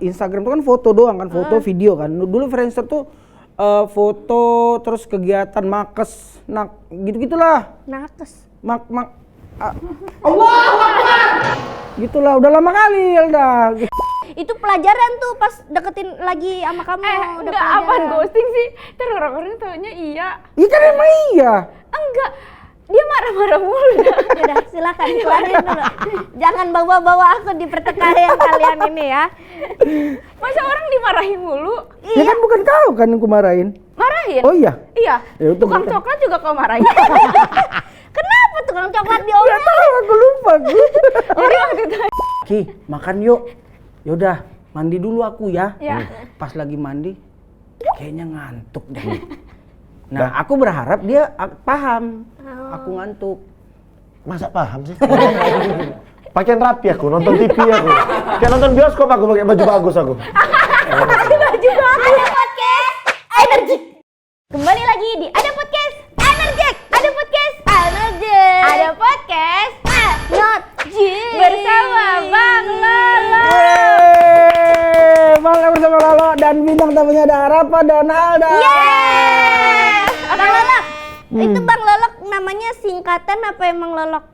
Instagram tuh kan foto doang kan, foto video kan. Dulu Friendster tuh foto terus kegiatan makes, gitu-gitulah. Nakes. Allah gitulah, udah lama kali Elda. Itu pelajaran tuh pas deketin lagi sama kamu. Enggak, apaan ghosting sih? Terus orang-orang taunya iya. Iya kan emang iya. Enggak, dia marah-marah mulu. Udah, silakan kelarin dulu. Jangan bawa-bawa aku di pertikaian kalian ini ya. Masa orang dimarahin mulu? Ya kan bukan kau kan yang kumarahin. Marahin? Oh iya. Iya. Ya, itu Tukang bukan. coklat juga kau marahin. Kenapa tukang coklat Gak diomongin? tahu, aku lupa. Jadi waktu itu. Ki, makan yuk. Yaudah, mandi dulu aku ya. Ya. Pas lagi mandi, kayaknya ngantuk deh. Nah, aku berharap dia paham. Aku ngantuk. Masa paham sih? Pakaian rapi aku, nonton TV aku. Kayak nonton bioskop aku pakai baju bagus aku. Baju bagus. Ada podcast Energik. Kembali lagi di Ada Podcast Energik. Ada podcast Energik. Ada podcast Energik. Bersama Bang Lolo. Bang bersama Lolo dan bintang tamunya ada Rafa dan Alda. Bang Lolok. Itu Bang Lolok namanya singkatan apa emang Lolok?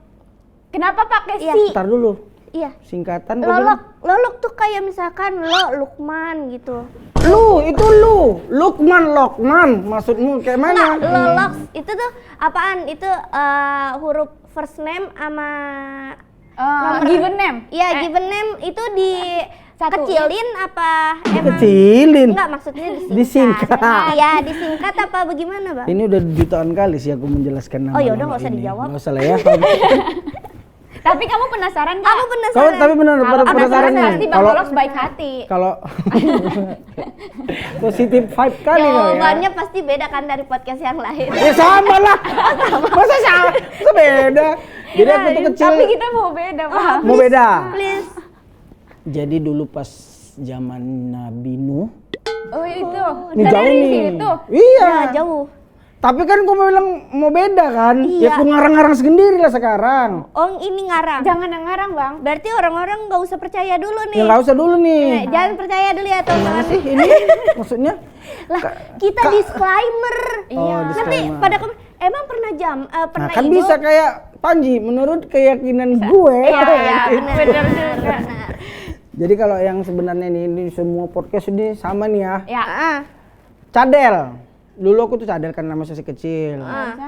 Kenapa pakai Iya. si? Ntar dulu, Iya. singkatan kau Lolok. bilang? Lolok tuh kayak misalkan Lukman gitu. Lu, itu lu. Lokman. Maksudmu kayak mana? Enggak, Lolok itu tuh apaan? Itu huruf first name sama Given name? Iya, given name itu di Satu. kecilin apa emang? Kecilin. Enggak, maksudnya Disingkat. Iya, disingkat apa bagaimana, Bang? Ini udah jutaan kali sih aku menjelaskan nama. Oh, yaudah, Lolo nggak usah ini. dijawab. Nggak usah lah ya. Tapi kamu penasaran nggak? Aku Kau penasaran. tapi benar Kalau penasaran penasaran nih. pasti Bang Lolok baik hati. Kalau positif vibe kali kau ya. Jawabannya pasti beda kan dari podcast yang lain. Ya sama lah. Masa sama? Masa beda? Jadi aku tuh kecil. Tapi kita mau beda, Bang. Mau beda. Please. Jadi dulu pas zaman Nabi Nuh. Oh itu. Ini jauh Dari nih. situ. Iya. Ya, jauh. Tapi kan gua mau bilang mau beda kan. Iya. Ya aku ngarang-ngarang sendiri lah sekarang. Oh, ini ngarang. Jangan yang ngarang, Bang. Berarti orang-orang nggak usah percaya dulu nih. Ya nggak usah dulu nih. Jangan percaya dulu ya, teman. Gimana sih ini? Maksudnya? Lah, kita disclaimer. Iya. Nanti disclaimer. pada emang pernah pernah Nah kan Igo? bisa kayak Panji, menurut keyakinan gue. Iya, benar juga. Jadi kalau yang sebenarnya ini semua podcast ini sama nih ya. Ya. Cadel. Dulu aku tuh cadel kan nama saya kecil.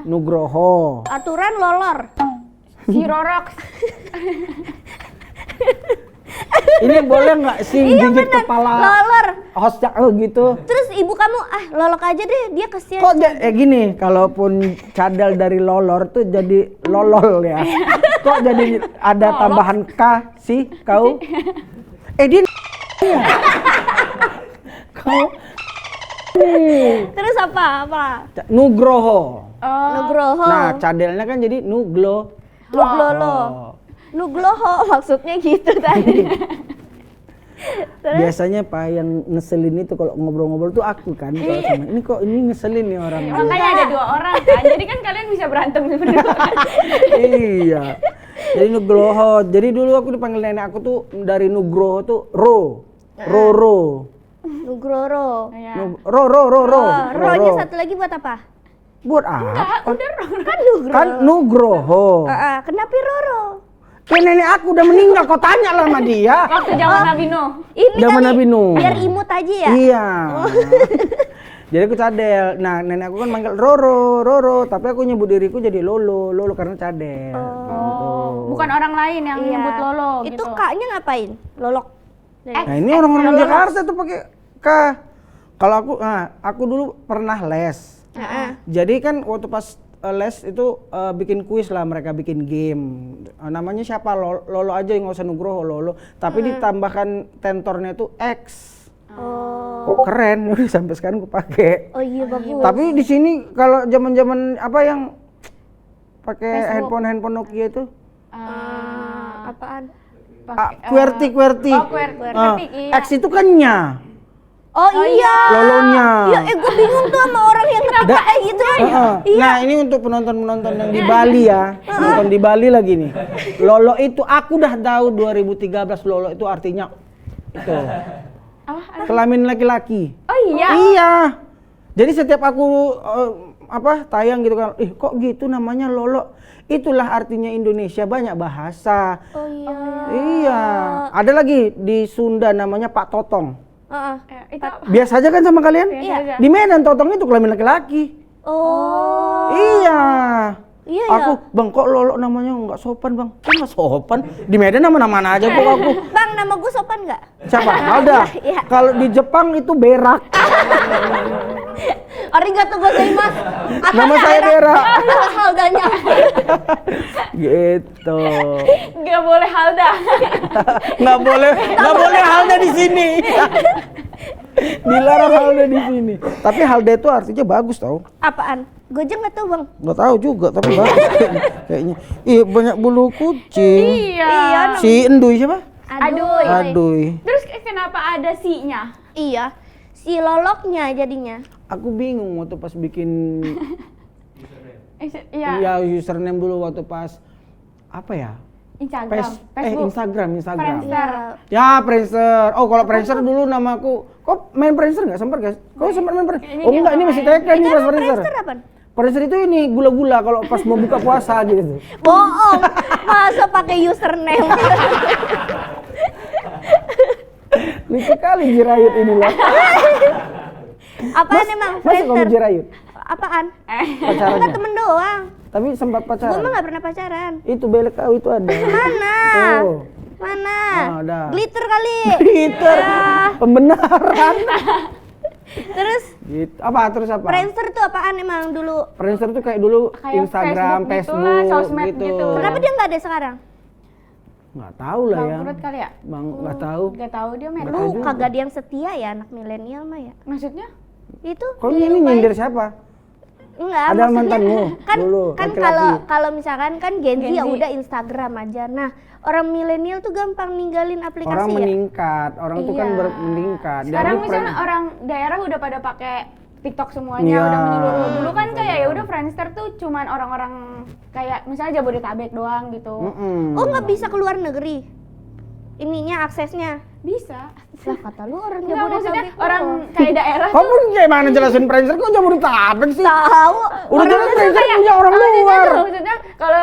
Nugroho. Aturan lolor. Si Rorox. Ini boleh nggak sih gigit kepala Lolor. hostnya gitu? Terus ibu kamu lolok aja deh, dia kesian. Kok gini, kalaupun cadel dari lolor tuh jadi lolol ya. Kok jadi ada tambahan K sih kau? Dia ya? Kau Terus apa? Nugroho. Nugroho. Nah, cadelnya kan jadi Nuglo. Nuglolo. Nugloho maksudnya gitu tadi. Biasanya Pak yang ngeselin itu kalau ngobrol-ngobrol tuh aku kan. Kalau sama ini kok ini ngeselin nih orang. Makanya ada 2 orang kan. Jadi kan kalian bisa berantem berdua. Iya. Jadi Nugroho. Jadi dulu aku dipanggil nenek aku tuh dari Nugroho tuh Roro. Nugroro. Ro-nya satu lagi buat apa? Buat apa? Udah Kan Nugroho. Kan Nugroho. Kenapa Roro? Kan nenek aku udah meninggal, kau tanya lah sama dia. waktu zaman Nabi Nuh. Ini Zaman kali Nabi Nuh. biar imut aja ya? Iya. Jadi aku cadel. Nah, nenek aku kan manggil Roro, tapi aku nyebut diriku jadi Lolo karena cadel. Oh, bukan orang lain yang nyebut Lolo Itu gitu. kaknya ngapain? Lolok. Nah, ini orang-orang Jakarta tuh pakai K. Kalau aku dulu pernah les. Jadi kan waktu pas les itu bikin kuis lah, mereka bikin game. Namanya siapa? Lolo aja, nggak usah Nugroho, Lolo. Tapi ditambahkan tentornya tuh X. Kok keren, udah sampai sekarang gue pakai. Oh iya bagus. Tapi di sini kalau zaman-zaman apa yang pakai handphone Nokia itu? Apaan? QWERTY. Oh, QWERTY, iya. X itu kan nya. Oh iya. Lolonya. Iya, gue bingung tuh sama orang yang kayak gitu. Nah, ini untuk penonton-penonton yang di Bali ya. Nonton di Bali lagi nih. Lolo itu aku udah tahu 2013 Lolo itu artinya itu. Kelamin laki-laki. Oh iya. Iya. Jadi setiap aku tayang gitu kan, kok gitu namanya Lolo. Itulah artinya Indonesia, banyak bahasa. Oh iya. Iya. Ada lagi di Sunda namanya Pak Totong. Itu Biasa aja kan sama kalian? Iya. Di Medan Totong itu kelamin laki-laki. Oh. Iya. Iya Aku, ya. Bang, kok Lolo namanya nggak sopan, Bang? Kok nggak sopan? Di Medan nama-nama aja kok aku. Bang, nama gue sopan nggak? Siapa? Alda. Iya. Kalau di Jepang itu Berak. Arigato gozaimasu. Nama saya Berak. Haldanya. Gitu. nggak boleh Halda. Nggak boleh Halda di sini. Dilarang Halda di sini. Tapi Halda itu artinya bagus tau. Apaan? Gojek nggak tahu bang. Nggak tahu juga tapi bagus kayaknya. Ih, banyak bulu kucing. Iya. Si Enduy siapa? Aduh. Aduy. Terus kenapa ada si-nya? Iya. Si loloknya jadinya. Aku bingung waktu pas bikin Iya. ya username dulu waktu pas apa ya? Instagram. Instagram. Friendster. Ya, Friendster. Oh, kalau Friendster dulu namaku. Kok main Friendster nggak sempat, guys? Kok sempat main Friendster? Oh, enggak, ini masih TK nih pas Friendster. Friendster apaan? Friendster itu ini gula-gula kalau pas mau buka puasa gitu. Bohong. Masa pakai username? Lucu kali Jirayut ini lah. Apaan emang Masih kamu Friendster? Jirayut? Apaan? Pacarannya? Enggak temen doang. Tapi sempat Gue pacaran. mah nggak pernah pacaran. Itu belek kau itu ada. Mana? Oh. Mana? Oh, ada. Glitter kali. Glitter. Pembenaran. Terus Gitu. Apa? Terus apa? Friendster tuh apaan emang dulu? Friendster tuh kayak dulu Kayak Instagram, Facebook Facebook, gitulah, sosmed gitu. gitu. Kenapa dia nggak ada sekarang? Nggak tahu lah ya. Bangkrut kali ya? Bang, nggak tahu. Nggak tahu dia main. Nggak tahu Lu juga. kagak ada yang setia ya anak milenial mah ya? Maksudnya? Itu Kok ini nyindir siapa? enggak, Ada maksudnya mantanmu kan dulu, kan laki-laki? kalau misalkan kan Gen Z Gen ya Z. udah Instagram aja. Nah, orang milenial tuh gampang ninggalin aplikasi Orang ya. meningkat, orang tuh kan Iya. meningkat. Sekarang Jadi misalnya orang daerah udah pada pakai TikTok semuanya, Iya. udah menyeluruh. Dulu kan kayak ya udah Friendster tuh cuman orang-orang kayak misalnya Jabodetabek doang gitu. Mm-mm. Oh, nggak bisa keluar negeri. Ininya aksesnya. Bisa. Lah kata lu orang Enggak, maksudnya Jabodetabek. orang kayak daerah Kamu gimana jelasin Friendster kok Jabodetabek sih? tahu. Udah jelas Friendster punya orang maksudnya luar. tuh, maksudnya kalau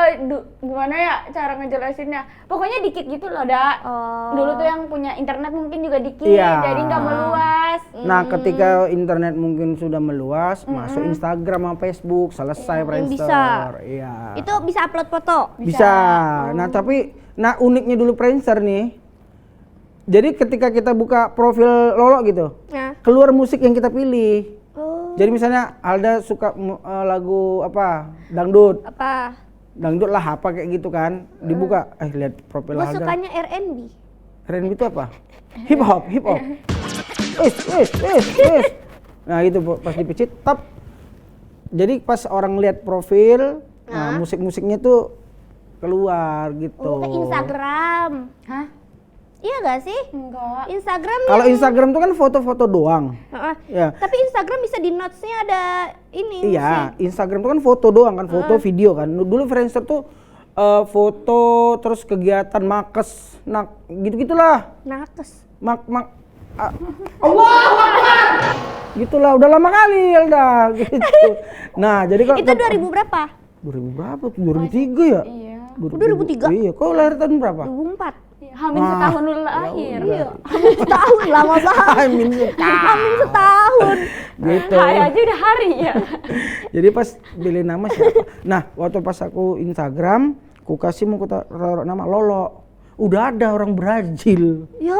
gimana ya cara ngejelasinnya? Pokoknya dikit gitu loh, Da. Oh. Dulu tuh yang punya internet mungkin juga dikit, Iya. jadi nggak meluas. Nah, ketika internet mungkin sudah meluas, masuk Instagram sama Facebook, selesai Friendster. bisa. Iya. Itu bisa upload foto. Bisa. Nah, tapi uniknya dulu Friendster nih. Jadi ketika kita buka profil Lolo gitu, Nah. keluar musik yang kita pilih. Oh. Jadi misalnya Alda suka lagu apa? Dangdut. Apa? Dangdut lah apa kayak gitu kan. Dibuka, lihat profil Gue Alda. sukanya R&B. R&B itu apa? Hip hop. Wis. Nah, itu pas dipicit tap. Jadi pas orang lihat profil, nah musik-musiknya tuh keluar gitu. Oh, ke Instagram. Hah? Iya gak sih? Enggak. Instagram Kalau Instagram tuh kan foto-foto doang. Heeh. Ya. Tapi Instagram bisa di notes-nya ada ini. Iya, Instagram tuh kan foto doang kan, foto video kan. Dulu Friendster tuh foto terus kegiatan makes, gitu-gitulah. Nakes. Gitulah, udah lama kali Elda gitu. Nah, jadi kok Itu 2000 berapa? 2000 berapa tuh? 2003 ya? Iya. 2003? Iya, kok lahir tahun berapa? 2004. Hamin setahun dulu lahir. Iya. Hamin setahun lama banget. Amin. Hamin setahun. Gitu. Hari aja udah hari ya. Jadi pas pilih nama siapa? Nah, waktu pas aku Instagram, ku kasih mau ku taruh nama Lolo. Udah ada orang Brazil. Yo,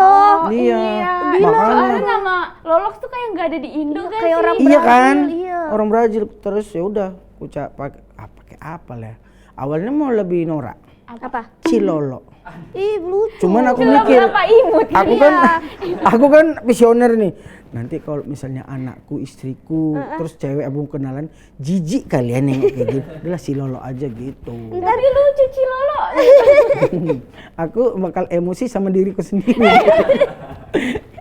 Iya. Soalnya Makanya. nama Lolox tuh kayak nggak ada di Indo kan kayak sih? orang Iya Brazil, kan? iya. Orang Brazil terus ya udah ku pakai apa lah. Awalnya mau lebih norak. Apa? Cilolo. Ih, lucu. Cuman aku Cilok mikir, berapa imut? aku kan visioner nih. Nanti kalau misalnya anakku, istriku, terus cewek abang kenalan, jijik kalian yang kayak gitu. Udah si Lolo aja gitu. Tapi lucu Cilolo. Aku bakal emosi sama diriku sendiri.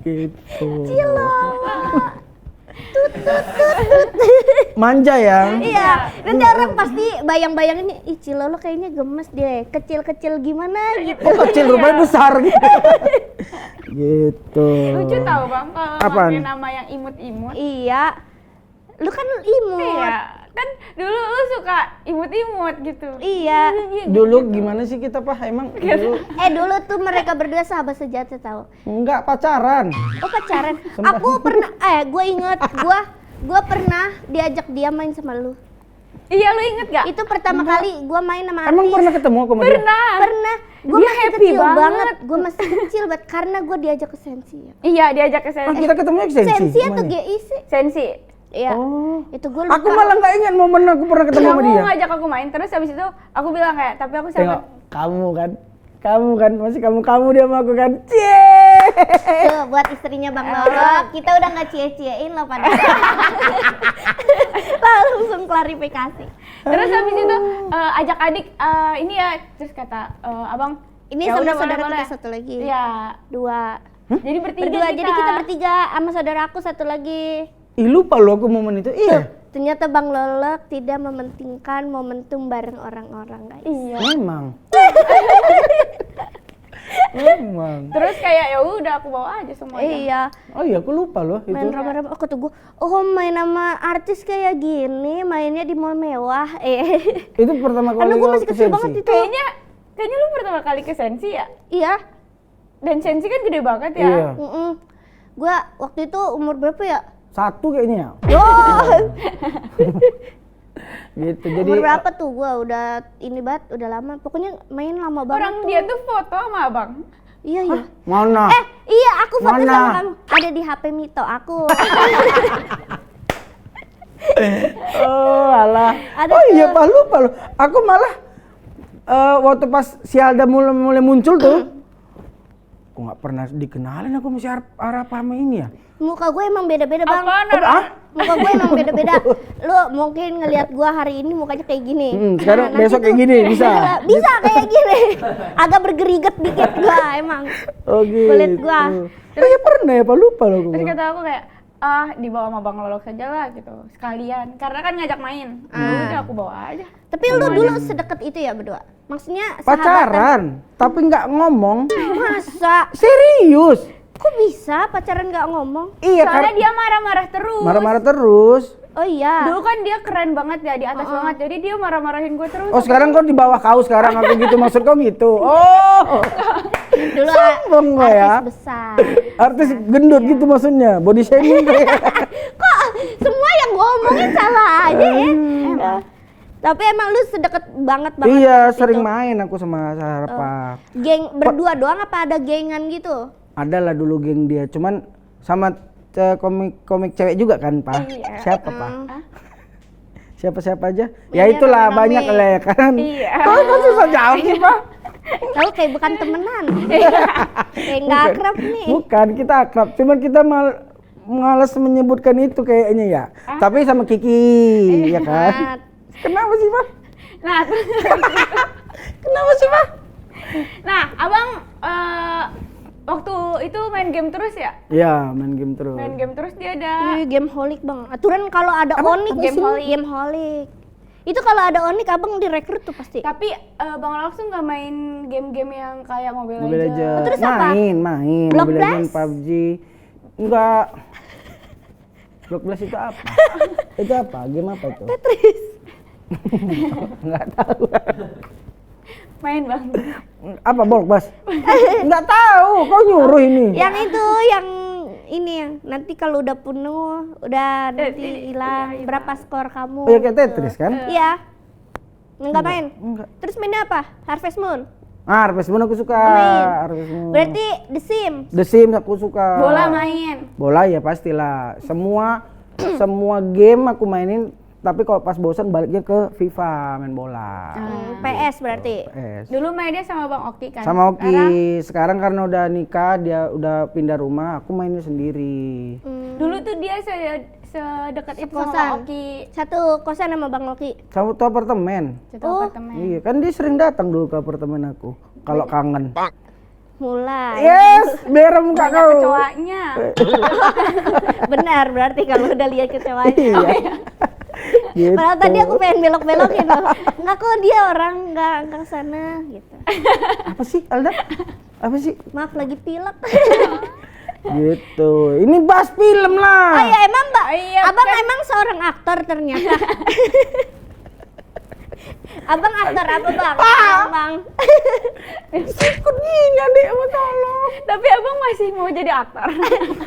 Gitu. Manja ya. Iya, nanti orang pasti bayang-bayangin ih Cilolo kayaknya gemes deh, kecil-kecil gimana gitu. Kok kecil rupanya besar gitu. Gitu. Lucu tau Bang kalau Apaan? pakai nama yang imut-imut. Iya. Lu kan imut. Iya, kan dulu lu suka imut-imut gitu. Iya. Dulu gimana sih kita, Pak? Emang dulu Dulu tuh mereka berdua sahabat sejati tahu. enggak pacaran. Oh pacaran. Aku pernah gue inget gue pernah diajak dia main sama lu. Iya, lu inget gak? Itu pertama kali gue main sama Emang artis. pernah ketemu aku sama dia? Pernah. Gue Dia masih happy kecil banget. Gue masih kecil banget karena gue diajak ke Sensi. Iya, diajak ke Oh, Sensi. kita ketemunya ke Sensi. Sensi atau Mana? GI sih? Sensi. Iya. Oh. Itu gue lupa. Aku malah nggak ingat momen aku pernah ketemu sama Kamu dia. ngajak aku main, terus habis itu aku bilang kayak, tapi aku Tengok, sama kamu kan masih kamu dia sama aku kan. Cie. Tuh buat istrinya Bang Lolo, kita udah nggak cie-ciein loh pada. Langsung klarifikasi. Terus habis itu ajak adik ini ya, terus kata abang, Ini "Ya sama udah, saudara boleh, kita boleh." satu lagi. Iya. 2. Jadi bertiga Berdua, jadi kita bertiga sama saudara aku satu lagi. Ih, lupa lo aku momen itu. Iya. Ternyata Bang Lolo tidak mementingkan momentum bareng orang-orang guys. Iya. Memang. Memang. Terus kayak ya udah aku bawa aja semuanya. Iya, Oh iya, aku lupa loh itu. main rame-rame. Aku tunggu. Oh main sama artis kayak gini, mainnya di mall mewah. Itu pertama kali Aduh, gue lo masih ke kecil Sensi. banget itu. Kayaknya lu pertama kali ke Sensi ya? Iya. Dan Sensi kan gede banget ya. Iya. Gua waktu itu umur berapa ya? 1 kayaknya. Oh, Gitu. Jadi umur berapa tuh? Gua udah ini banget, udah lama. Pokoknya main lama banget. Orang tuh. dia tuh foto sama abang. Iya iya. mana? Iya, aku foto Mana? sama kamu. Ada di HP Mito aku. Oh, alah. Ada Oh iya, tuh. Pak, lupa lo. Aku malah waktu pas si Alda mulai muncul tuh, aku nggak pernah dikenalin aku masih Arab sama ini ya. Muka gue emang beda-beda bang. Apaan, Oh, ah? Muka gue emang beda-beda. Lu mungkin ngelihat gua hari ini mukanya kayak gini. Sekarang Nanti besok kayak tuh- gini bisa. Bisa kayak gini. Agak bergeriget dikit gua emang. Oh gitu. Kulit gua. Oh iya pernah ya, Pak, lupa lo. Terus kata aku kayak, dibawa sama Bang Lolok saja lah gitu, sekalian. Karena kan ngajak main. Udah aku bawa aja. Tapi lu dulu sedekat itu ya berdua? Maksudnya sahabatan? Pacaran, tapi nggak ngomong. Masa? Serius. Kok bisa pacaran nggak ngomong? Iya Soalnya kan. dia marah-marah terus. Marah-marah terus. Oh iya. Dulu kan dia keren banget ya, di atas banget. Jadi dia marah-marahin gue terus. Oh sekarang kau di bawah kau sekarang aku gitu, maksud kau gitu. Oh. Dulu Sombong gua ya. artis besar. Artis gendut gitu maksudnya, body shaming kayak. Kok semua yang gua omongin salah aja ya? Tapi emang lu sedekat banget Iya, waktu sering itu. main aku sama Sarapa. Geng berdua doang apa ada gengan gitu? Ada lah dulu geng dia, cuman sama komik cewek juga kan, Pak? Iya. Siapa, Pak? Siapa-siapa aja? Iya, Ya itulah rame-rame. banyak lah ya kan. Iya. Kok susah jawab sih, Pak? Tahu kayak bukan temenan. Kayak nggak akrab nih. Bukan, kita akrab, cuman kita malas menyebutkan itu kayaknya ya. Tapi sama Kiki, ya kan? Nah, Kenapa sih, Pak? Nah, terus, Kenapa sih, Pak? nah abang waktu itu main game terus ya? Iya, main game terus. Main game terus dia ada. game holic bang. Aturan kalau ada onik Game holic. game holic. Itu kalau ada onik abang direkrut tuh pasti. Tapi Bang langsung nggak main game-game yang kayak Mobile Mobile Legends. Legends. Terus apa? Main. Block Mobile Legends, Blast? PUBG. Enggak. Block Blast itu apa? Itu apa? Game apa itu? Tetris. Enggak tahu. Main Bang. Apa Block Blast? Enggak tahu. Kau nyuruh ini. Yang itu yang ini yang nanti kalau udah penuh, udah nanti hilang berapa skor kamu? Oh ya kayak Tetris kan? Iya. Enggak main. Enggak. Terus mainnya apa? Harvest Moon. Harvest Moon aku suka. Main. Harvest Moon. Berarti The Sims. The Sims aku suka. Bola main. Bola ya pastilah. Semua game aku mainin. Tapi kalau pas bosan baliknya ke FIFA main bola. PS berarti. PS. Dulu mainnya sama Bang Oki kan. Sama Oki. Sekarang, Sekarang karena udah nikah, dia udah pindah rumah, aku mainnya sendiri. dulu tuh dia sedekat itu sama Kosan. Bang Oki. Satu kosan sama Bang Loki. Sama tuh apartemen. Satu Oh. apartemen. Iya, kan dia sering datang dulu ke apartemen aku. Kalau kangen. Mulai. Yes, biar muka Banyak kau. kecoanya. Benar berarti kalau udah lihat kecewanya. Iya. Gitu. Padahal tadi aku pengen belok-belokin loh. Enggak kok dia orang enggak ke sana gitu. Apa sih Alda? Apa sih? Maaf lagi pilek. Gitu. Ini bahas film lah. Oh iya emang Mbak, Iya, Abang kan. emang seorang aktor ternyata. Abang aktor apa Bang? Bang. Ikut gini adik, tolong. Tapi abang masih mau jadi aktor.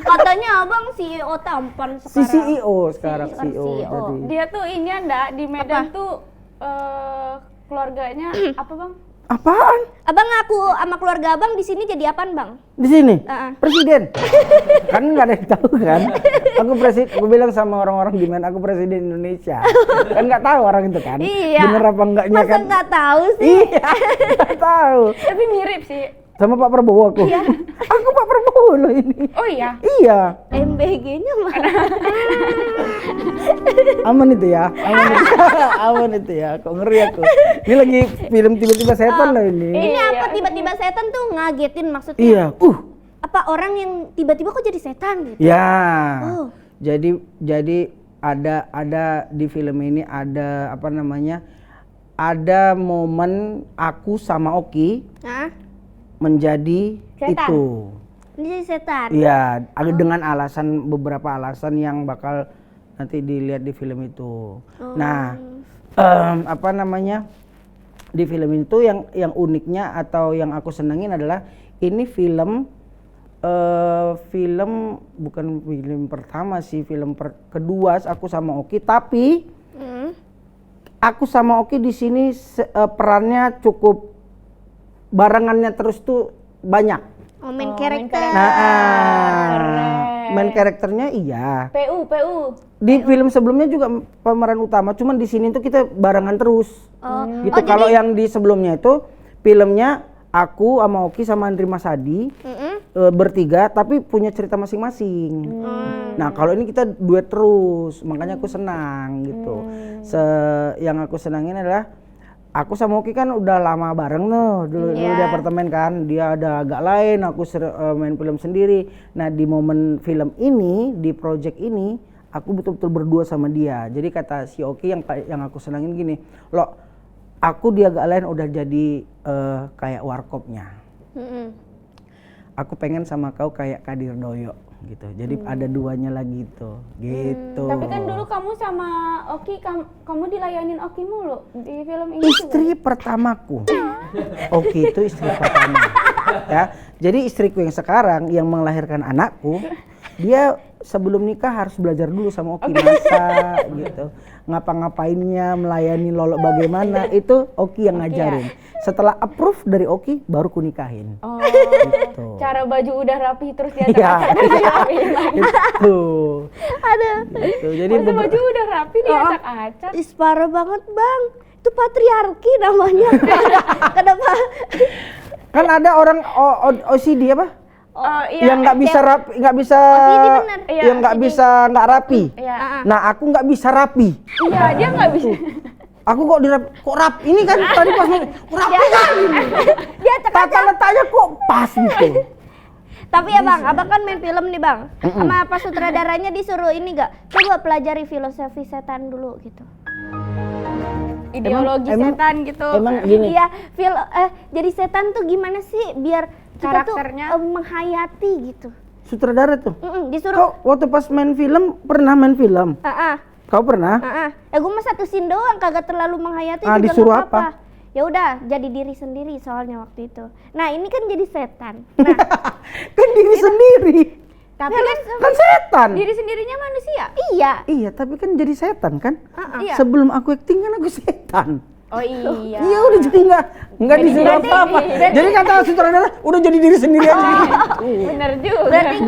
Katanya Abang CEO tampan Si sekarang. CEO sekarang CEO. tadi. Dia tuh ini anda di Medan tuh keluarganya apa bang? Apaan? Abang aku sama keluarga Abang di sini jadi apaan Bang? Di sini? Heeh. Presiden. Kan nggak ada yang tahu kan? Aku bilang sama orang-orang di mana aku presiden Indonesia. Kan nggak tahu orang itu kan? Iya. Bener apa enggaknya Masa kan? nggak tahu sih? Iya, nggak tahu. Tapi mirip sih. Sama Pak Prabowo aku. Iya. Aku Pak Prabowo loh ini. Oh iya. Iya. MBG-nya mana? Aman itu ya. Aman itu ya. Kok ngeri aku. Ini lagi film tiba-tiba setan loh ini. Ini Iya. apa tiba-tiba setan tuh ngagetin maksudnya? Iya. Apa orang yang tiba-tiba kok jadi setan gitu? Ya. Oh. Jadi ada di film ini ada apa namanya? Ada momen aku sama Oki Hah? menjadi Setan. itu. Ini jadi setan? Iya, ada dengan beberapa alasan yang bakal nanti dilihat di film itu. Nah, apa namanya? Di film itu yang uniknya atau yang aku senengin adalah ini film bukan film pertama sih, film kedua aku sama Oki, tapi Hmm. aku sama Oki di sini perannya cukup barengannya terus tuh banyak. Oh, main Oh, karakter. main Nah, main karakternya iya. PU. Di film sebelumnya juga pemeran utama, cuman di sini tuh kita barengan terus. Oh. Gitu. Oh, Kalau jadi yang di sebelumnya itu filmnya aku sama Oki sama Andri Masadi bertiga, tapi punya cerita masing-masing. Nah, kalau ini kita duet terus, makanya aku senang gitu. Yang aku senangin adalah aku sama Oki kan udah lama bareng dulu di apartemen kan. Dia ada agak lain, aku main film sendiri. Nah, di momen film ini, di project ini, aku betul-betul berdua sama dia. Jadi kata si Oki yang aku senangin gini, "Loh, aku di agak lain udah jadi kayak warkopnya. Aku pengen sama kau kayak Kadir Doyo." Gitu. Jadi ada duanya lagi tuh. Gitu. Tapi kan dulu kamu sama Oki, kamu dilayanin Oki mulu di film ini. Istri pertamaku. Oki itu istri pertama. Ya. Jadi istriku yang sekarang yang melahirkan anakku, dia sebelum nikah harus belajar dulu sama Oki masak gitu. Ngapa-ngapainnya, melayani lolok bagaimana, itu Oki yang ngajarin. Setelah approve dari Oki baru ku nikahin. Oh, Gitu. cara baju udah rapi terus dia Iya. acak-acakin lagi. Itu. Aduh. Gitu. Jadi Masa baju udah rapi dia acak-acak. Ih, parah banget Bang. Itu patriarki namanya. Kenapa? kan ada orang OCD apa? Oh iya. yang nggak bisa rapi, nggak bisa, OCD bener. Iya, yang nggak bisa nggak rapi. Iya. Nah, aku nggak bisa rapi. Iya, dia nggak bisa. Aku kok kok rapi ini kan tadi pas kok rapi kan ini. Dia Tata letaknya kok pas gitu. Tapi ya Bang, Abang kan main film nih Bang. Sama pas sutradaranya disuruh ini gak? Coba pelajari filosofi setan dulu gitu. Ideologi Emang- setan gitu. Emang gini. Iya, jadi setan tuh gimana sih biar kita Karakternya? tuh menghayati gitu. Sutradara tuh. Disuruh Kau waktu pas main film pernah main film? Kau pernah? gue mah satu scene doang kagak terlalu menghayati juga Disuruh nggak apa-apa. apa? Ya udah jadi diri sendiri soalnya waktu itu. Nah, ini kan jadi setan. Nah, Kan diri sendiri. Tapi ya kan Kan setan. diri sendirinya manusia. iya. Iya, tapi kan jadi setan kan? Iya. Sebelum aku acting kan aku setan. Oh iya. Iya udah jadi nggak disuruh berarti- apa-apa. berarti- Jadi kata sutradara udah jadi diri sendiri aja. Bener juga. Berarti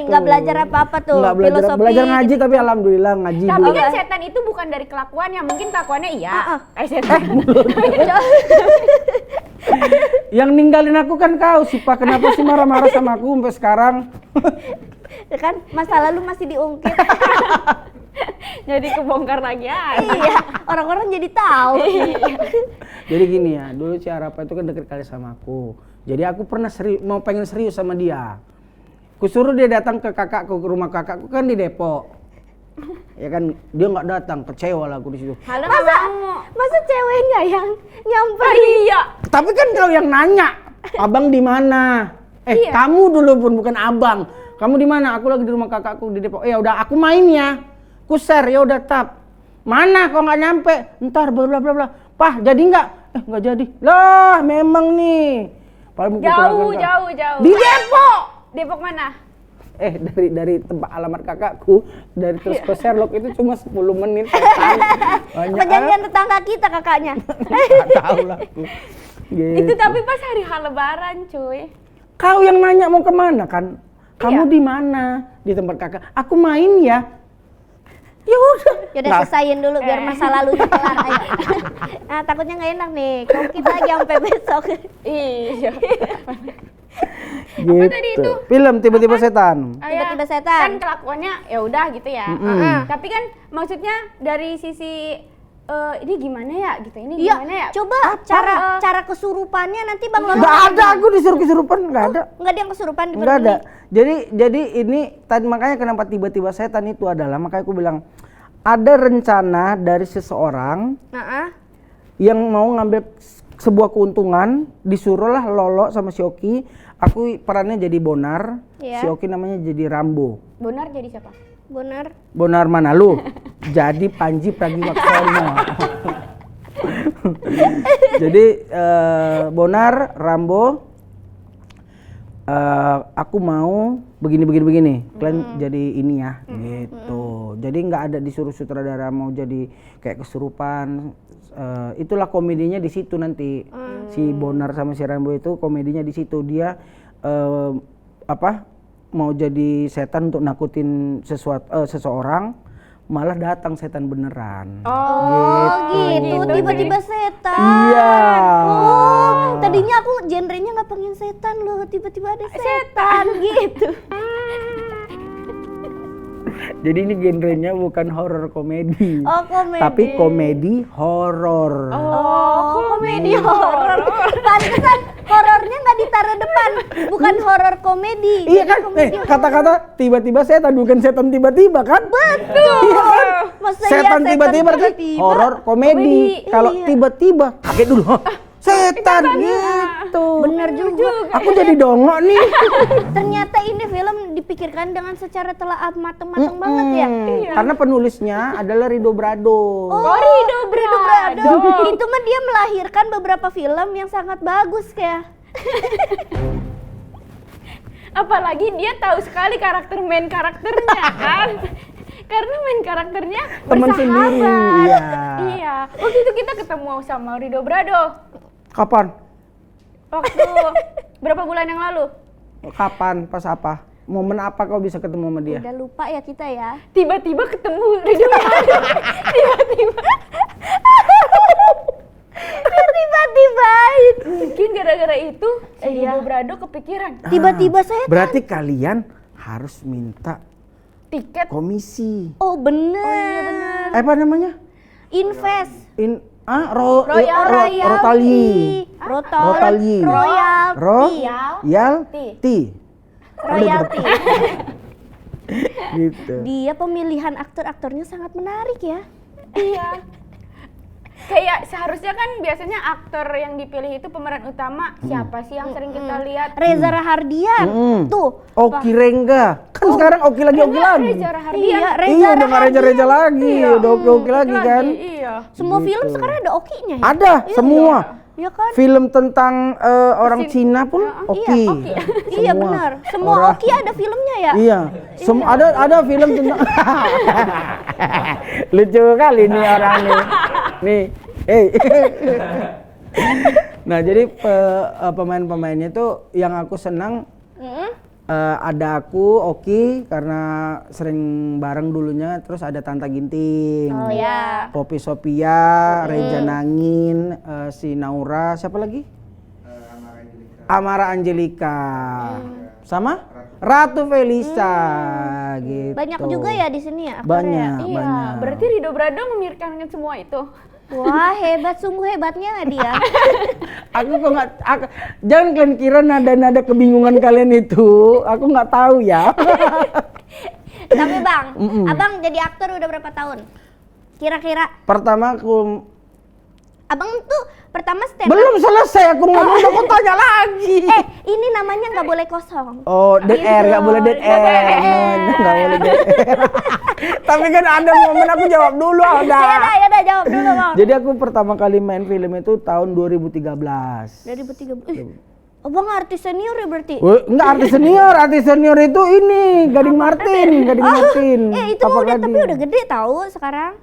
nggak belajar apa-apa tuh. Nggak belajar, filosofi. belajar ngaji tapi alhamdulillah ngaji Tapi dulu. kan setan itu bukan dari kelakuannya, mungkin kelakuannya iya. Setan. Yang ninggalin aku kan kau sih Pak. Kenapa sih marah-marah sama aku sampai sekarang? Ya kan masa lalu masih diungkit. Jadi kebongkar lagi aja. Iya, orang-orang jadi tahu. Jadi gini ya, dulu si Arapa itu kan deket kali sama aku. Jadi aku pernah pengen serius sama dia. Kusuruh dia datang ke kakakku, ke rumah kakakku kan di Depok. Ya kan dia nggak datang, kecewa lah aku di situ. Halo nggak mau. Masa ceweknya yang nyamperin? Iya. Tapi kan kalau yang nanya, abang di mana? Iya. Kamu dulu pun bukan abang. Kamu di mana? Aku lagi di rumah kakakku di Depok. Ya udah, aku main ya. Ku share ya udah tap. Mana kok nggak nyampe? Ntar bla bla bla. Pah, jadi nggak? Nggak jadi. Lah, memang nih. Jauh. Di Depok. Depok mana? Dari tempat alamat kakakku, dari terus ke Sherlock itu cuma 10 menit. Banyak. Perjanjian tetangga kita kakaknya. Nggak tahu lah aku. Gitu. Itu tapi pas hari Lebaran, cuy. Kau yang nanya mau kemana kan? Kamu Iya. di mana? Di tempat kakak. Aku main ya. Ya udah. Yaudah Nah, selesain dulu biar masa lalunya kelar. Ayo. Nah takutnya nggak enak nih. Kalau kita lagi sampai besok. Iya. gitu. tadi itu? Film tiba-tiba setan. Tiba-tiba setan. Kan kelakuannya ya udah gitu ya. Tapi kan maksudnya dari sisi ini gimana ya gitu. Ini Iya, gimana ya? coba cara kesurupannya nanti Bang Lolo. Nggak ada, aku disuruh kesurupan nggak ada. Nggak ada yang kesurupan di Nggak ada. Beruni. Jadi ini tadi makanya kenapa tiba-tiba setan itu adalah makanya aku bilang ada rencana dari seseorang yang mau ngambil sebuah keuntungan, disuruhlah Lolo sama si Oki. Aku perannya jadi Bonar, Iya. si Oki namanya jadi Rambo. Bonar jadi siapa? Benar. Bonar mana lu? Jadi Panji Pragiwaksono. Jadi Bonar, Rambo, aku mau begini. Kalian jadi ini ya, gitu. Jadi nggak ada disuruh sutradara mau jadi kayak kesurupan. Itulah komedinya di situ nanti. Si Bonar sama si Rambo itu komedinya di situ. Dia mau jadi setan untuk nakutin seseorang, malah datang setan beneran. Gitu. Tiba-tiba setan. Iya. Oh, tadinya aku genrenya nggak pengen setan loh, tiba-tiba ada setan gitu. Jadi ini genrenya bukan horor komedi. Oh, komedi. Tapi komedi horor. Oh, komedi horor. Pantesan horornya nggak ditaruh depan, bukan horor komedi. Iya jadi kan? komedi horor. Kata-kata tiba-tiba setan bukan setan tiba-tiba kan? Betul. Iya kan? Masa Setan iya tiba-tiba kan horor komedi. Kalau Iya. tiba-tiba kaget dulu. Setan gitu. Bener juga. Aku jadi dongok nih. Ternyata ini film dipikirkan dengan secara telah mateng-mateng banget ya. Karena penulisnya adalah Ridho Brado. Oh, Ridho Brado. Itu mah dia melahirkan beberapa film yang sangat bagus ya. Apalagi dia tahu sekali main karakternya kan. Karena main karakternya Teman bersahabat. sendiri, iya. Iya. Waktu itu kita ketemu sama Ridho Brado. Kapan? Waktu berapa bulan yang lalu? Kapan? Pas apa? Momen apa kau bisa ketemu sama dia? Udah lupa ya kita ya. Tiba-tiba ketemu Ridho Brado. Tiba-tiba. Mungkin gara-gara itu si Ridho Brado kepikiran Tiba-tiba saya. Berarti kalian harus minta tiket. komisi. Oh bener. Apa namanya? Invest. Rotali. Royalty. Royalty. Gitu. Dia pemilihan aktor-aktornya sangat menarik ya. Iya. Kayak seharusnya kan biasanya aktor yang dipilih itu pemeran utama siapa sih yang sering kita lihat? Reza Rahardian. Tuh. Oki Rengga. Kan sekarang Oki lagi. Reza Rahardian. Iya, Iya, Reza udah nggak Rahardian. Reza lagi. Udah Oki lagi kan. Iya. Semua Gitu. film sekarang ada Okinya ya? Ada semua. Iya kan? Film tentang orang Cina pun Oki. Iya Semua. benar. Semua Orang- Oki ada filmnya ya? Iya. Ada film tentang lucu kali nih orang nih. Nah, jadi pemain-pemainnya tuh yang aku senang ada aku, Oki karena sering bareng dulunya, terus ada Tanta Ginting. Oh ya. Poppy Sophia, Reja Nangin, si Naura, siapa lagi? Amara Angelika. Sama? Ratu Felisa gitu. Banyak juga ya di sini ya aktornya. Banyak, Iya, banyak. berarti Ridho Brado memikirkan semua itu. Wah hebat, sungguh hebatnya dia. Aku kok nggak, jangan kalian kira nada-nada kebingungan kalian itu, aku nggak tahu ya. Tapi Bang, Abang jadi aktor udah berapa tahun? Kira-kira Pertama aku Abang tuh pertama stand up. belum selesai aku ngomong udah kau tanya lagi. Ini namanya nggak boleh kosong. Oh, dead air, nggak boleh dead air. Nggak boleh dead air. Tapi kan ada momen aku jawab dulu, ada. Ya udah jawab dulu Bang. Jadi aku pertama kali main film itu tahun 2013. 2013. Oh Bang artis senior ya berarti? Enggak artis senior itu ini Gading Martin. Itu Papa udah Gading. tapi udah gede tahu sekarang.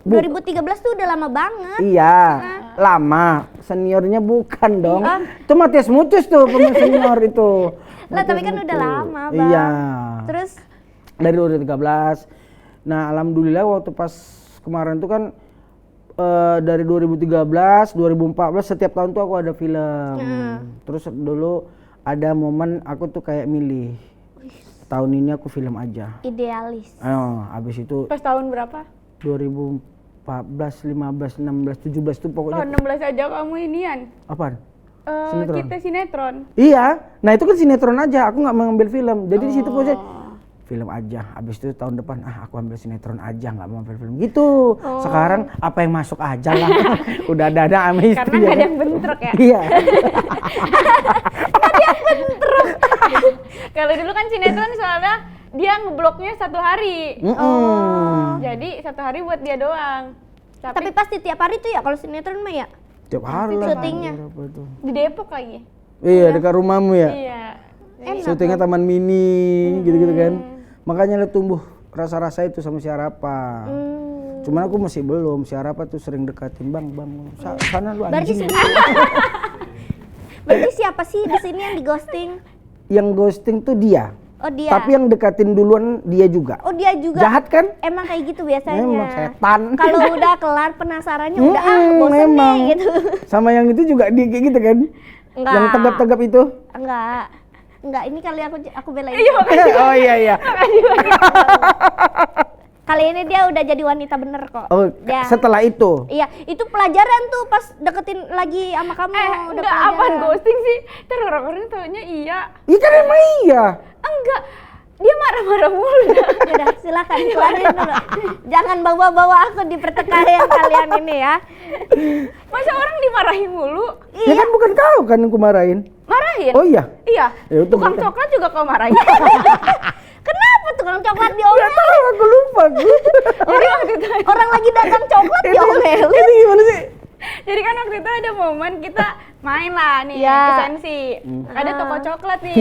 2013 tuh udah lama banget. Iya, lama. Seniornya bukan dong. Itu Matias Mucus tuh pemain senior itu. Lah tapi kan udah lama Bang. Iya. Terus Dari 2013. Nah, alhamdulillah waktu pas kemarin tuh kan dari 2013, 2014 setiap tahun tuh aku ada film. Terus dulu ada momen aku tuh kayak milih. Tahun ini aku film aja. idealis. Habis itu Pas tahun berapa? 2014, 15, 16, 17 tuh pokoknya. Tahun 16 aja kamu inian. Apaan? Sinetron. Kita sinetron. Iya, nah itu kan sinetron aja, aku nggak mengambil film. Jadi di situ pokoknya film aja. Habis itu tahun depan aku ambil sinetron aja, nggak mau ambil film. Gitu. Sekarang apa yang masuk aja lah. Udah ada sama istri. Karena nggak ada yang bentrok ya. Iya. Kalau dulu kan sinetron soalnya dia ngebloknya 1 hari. Jadi 1 hari buat dia doang. Tapi pasti tiap hari tuh ya kalau sinetron mah ya. Tiap hari lah. Syutingnya. Berapa itu? Di Depok lagi. Iya, dekat rumahmu ya. Iya. Syutingnya Taman Mini, gitu-gitu kan. Makanya lo tumbuh rasa-rasa itu sama si Arapa. Cuman aku masih belum. Si Arapa tuh sering dekatin, bang, sana lu anjing. Berarti siapa sih di sini yang di ghosting? Yang ghosting tuh dia. Oh dia. Tapi yang dekatin duluan dia juga. Oh dia juga. Jahat kan? Emang kayak gitu biasanya. Emang setan. Kalau udah kelar penasarannya udah bosen memang. nih gitu. Sama yang itu juga dia kayak gitu kan? Enggak. Yang tegap-tegap itu. Enggak, ini kali aku belain. Oh iya. Kali ini dia udah jadi wanita bener kok. Oh, Dia. setelah itu. Iya, itu pelajaran tuh pas deketin lagi sama kamu. udah Enggak apaan ghosting sih? Ntar orang-orang taunya iya. Iya kan emang iya. Enggak. Dia marah-marah mulu. Udah, silakan kelarin dulu. Jangan bawa-bawa aku di pertikaian kalian ini ya. Masa orang dimarahin mulu? Ya kan bukan kau kan yang kumarahin. Marahin? Oh iya. Iya. Ya, itu Tukang bukan. coklat juga kau marahin. Kenapa tukang coklat Gak diomelin? tahu, aku lupa. Orang lagi dagang coklat diomelin. Ini gimana sih? Jadi kan waktu itu ada momen kita main lah nih Iya. ke Sensi. Ada toko coklat nih.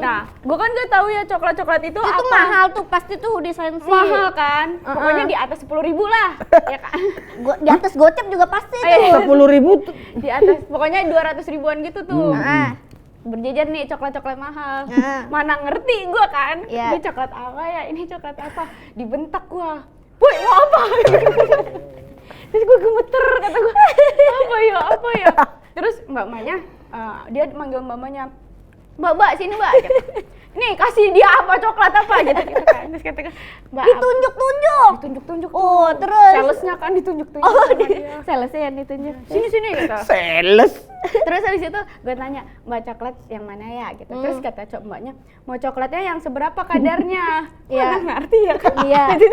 Nah, gua kan gak tahu ya coklat-coklat itu Itu apa. mahal tuh, pasti tuh di Sensi. Mahal kan? Pokoknya di atas 10.000 lah. Ya kan? Di atas gocap juga pasti Eh, tuh. 10.000 tuh. Di atas pokoknya 200 ribuan gitu tuh. Ah. Berjejer nih coklat-coklat mahal. Ah. Mana ngerti gua kan? Iya. Ini coklat apa ya? Ini coklat apa? Dibentak gua. Boy, mau apa? Terus gua gemeter, kata gua. Apa ya? Terus mbak-mbaknya dia manggil mbak-mbaknya. Mbak, sini mbak. Nih kasih dia apa coklat apa gitu kan. Terus kata Mbak, Ditunjuk-tunjuk. ditunjuk-tunjuk Oh, tuh. terus? Salesnya kan ditunjuk-tunjuk. Oh, sama dia. salesnya yang ditunjuk. Sini gitu. Sales. Terus habis itu gue tanya, Mbak coklat yang mana ya gitu. Terus kata mbaknya, mau coklatnya yang seberapa kadarnya? Iya. Mana ngerti ya kan? Iya. Jadi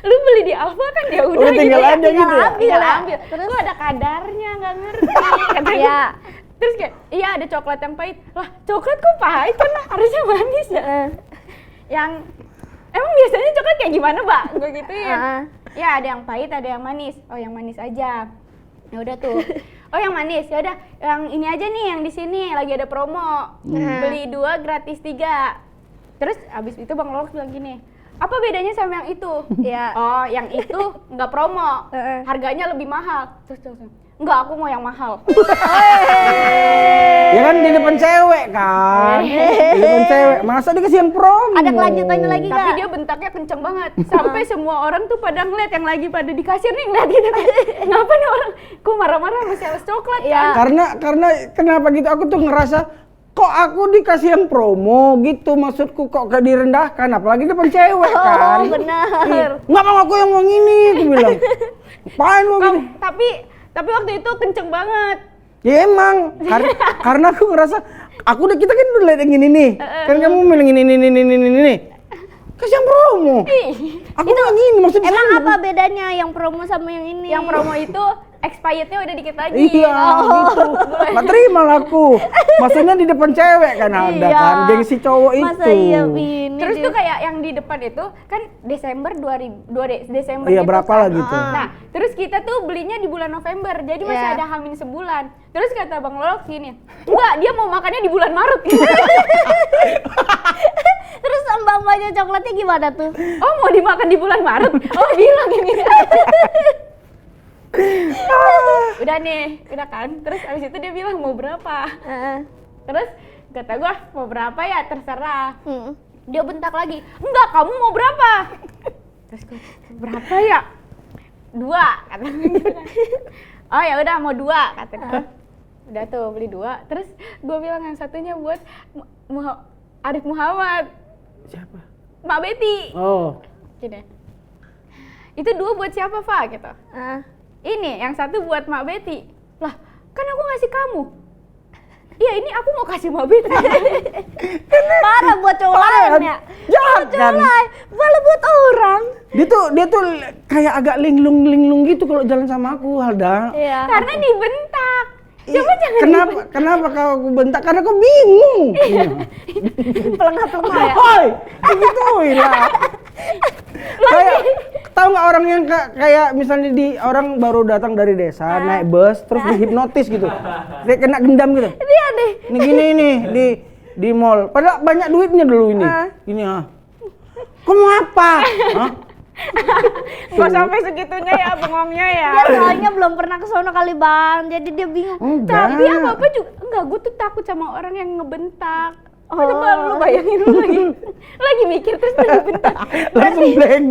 lu beli di Alfa kan ya udah Udah tinggal gitu ya. aja gitu ya? Tinggal ambil. Terus gue ada kadarnya nggak ngerti. Kata Iya. gue. Terus kayak, iya ada coklat yang pahit. Lah coklat kok pahit kan harusnya manis ya. Yang emang biasanya coklat kayak gimana, Mbak? Gue gituin. Ya ada yang pahit, ada yang manis. Oh yang manis aja. Ya udah tuh. Oh yang manis, ya udah yang ini aja nih yang di sini lagi ada promo. Beli 2 gratis 3. Terus abis itu Bang Lolos bilang gini, apa bedanya sama yang itu? Iya. Oh yang itu nggak promo, harganya lebih mahal. Terus enggak, aku mau yang mahal. Ya kan di depan cewek kan. Di depan cewek. Masa dikasih yang promo? Ada kelanjutannya lagi Tapi nggak? dia bentaknya kenceng banget. Sampai semua orang tuh pada ngeliat yang lagi pada di kasir nih ngeliat gitu kan. Kenapa nih orang kok marah-marah sama sales coklat kan? Karena kenapa gitu aku tuh ngerasa kok aku dikasih yang promo gitu, maksudku kok gak direndahkan, apalagi depan cewek kan. Oh benar. Nggak mau aku yang ini, aku bilang. Apaan mau gini? Tapi waktu itu kenceng banget. Ya emang, karena aku ngerasa, kita kan udah lihat yang ini nih, kan kamu bilang ini. Kasih yang promo. Aku itu gini maksudnya. Emang apa bedanya yang promo sama yang ini? Yang promo itu expirednya udah dikit lagi. Iya, gitu. Nggak terima lah aku. Maksudnya di depan cewek kan ada Iya. kan, gengsi cowok itu. Masa iya ini Terus dia. tuh kayak yang di depan itu kan Desember 2000 Desember Iya, gitu berapa kan. lah gitu. Nah, terus kita tuh belinya di bulan November. Jadi masih Iya. ada hamin sebulan. Terus kata Bang Lolok gini, "Enggak, dia mau makannya di bulan Maret." Terus mbak-mbaknya coklatnya gimana tuh? Oh, mau dimakan di bulan Maret? Oh, bilang gini. Udah nih, udah kan. Terus abis itu dia bilang mau berapa. Terus kata gua mau berapa ya terserah. Dia bentak lagi, enggak kamu mau berapa? Terus gua berapa ya? 2 kata gitu kan. Oh ya udah mau 2 kata dia. Udah tuh beli 2. Terus gua bilang yang satunya buat Arif Muhammad. Siapa? Mbak Betty. Oh. Gini. Itu 2 buat siapa, Fa? Gitu. Ini yang satu buat Mbak Betty. Lah, kan aku ngasih kamu. Iya, ini aku mau kasih Mbak Betty. Parah buat cowok lain ya. Jahat kan? Malah buat orang. Dia tuh kayak agak linglung gitu kalau jalan sama aku, Halda. Iya. Karena dibentak. Coba jangan Kenapa kau aku bentak? Karena kau bingung. Pelengah-pelengah ya. Hoi, gituin lah. Kayak tahu nggak orang yang kayak misalnya orang baru datang dari desa naik bus terus dihipnotis gitu, kayak kena gendam gitu. Dia deh. Ini gini nih di mall, padahal banyak duitnya dulu ini. Ini kamu apa? Hah? Nggak sampai segitunya ya bengongnya ya. Dia soalnya belum pernah ke sono kali Bang, jadi dia bingung. Tapi apa-apa juga enggak, gue tuh takut sama orang yang ngebentak. Coba lu bayangin lu lagi mikir terus lagi bentak. Langsung blank.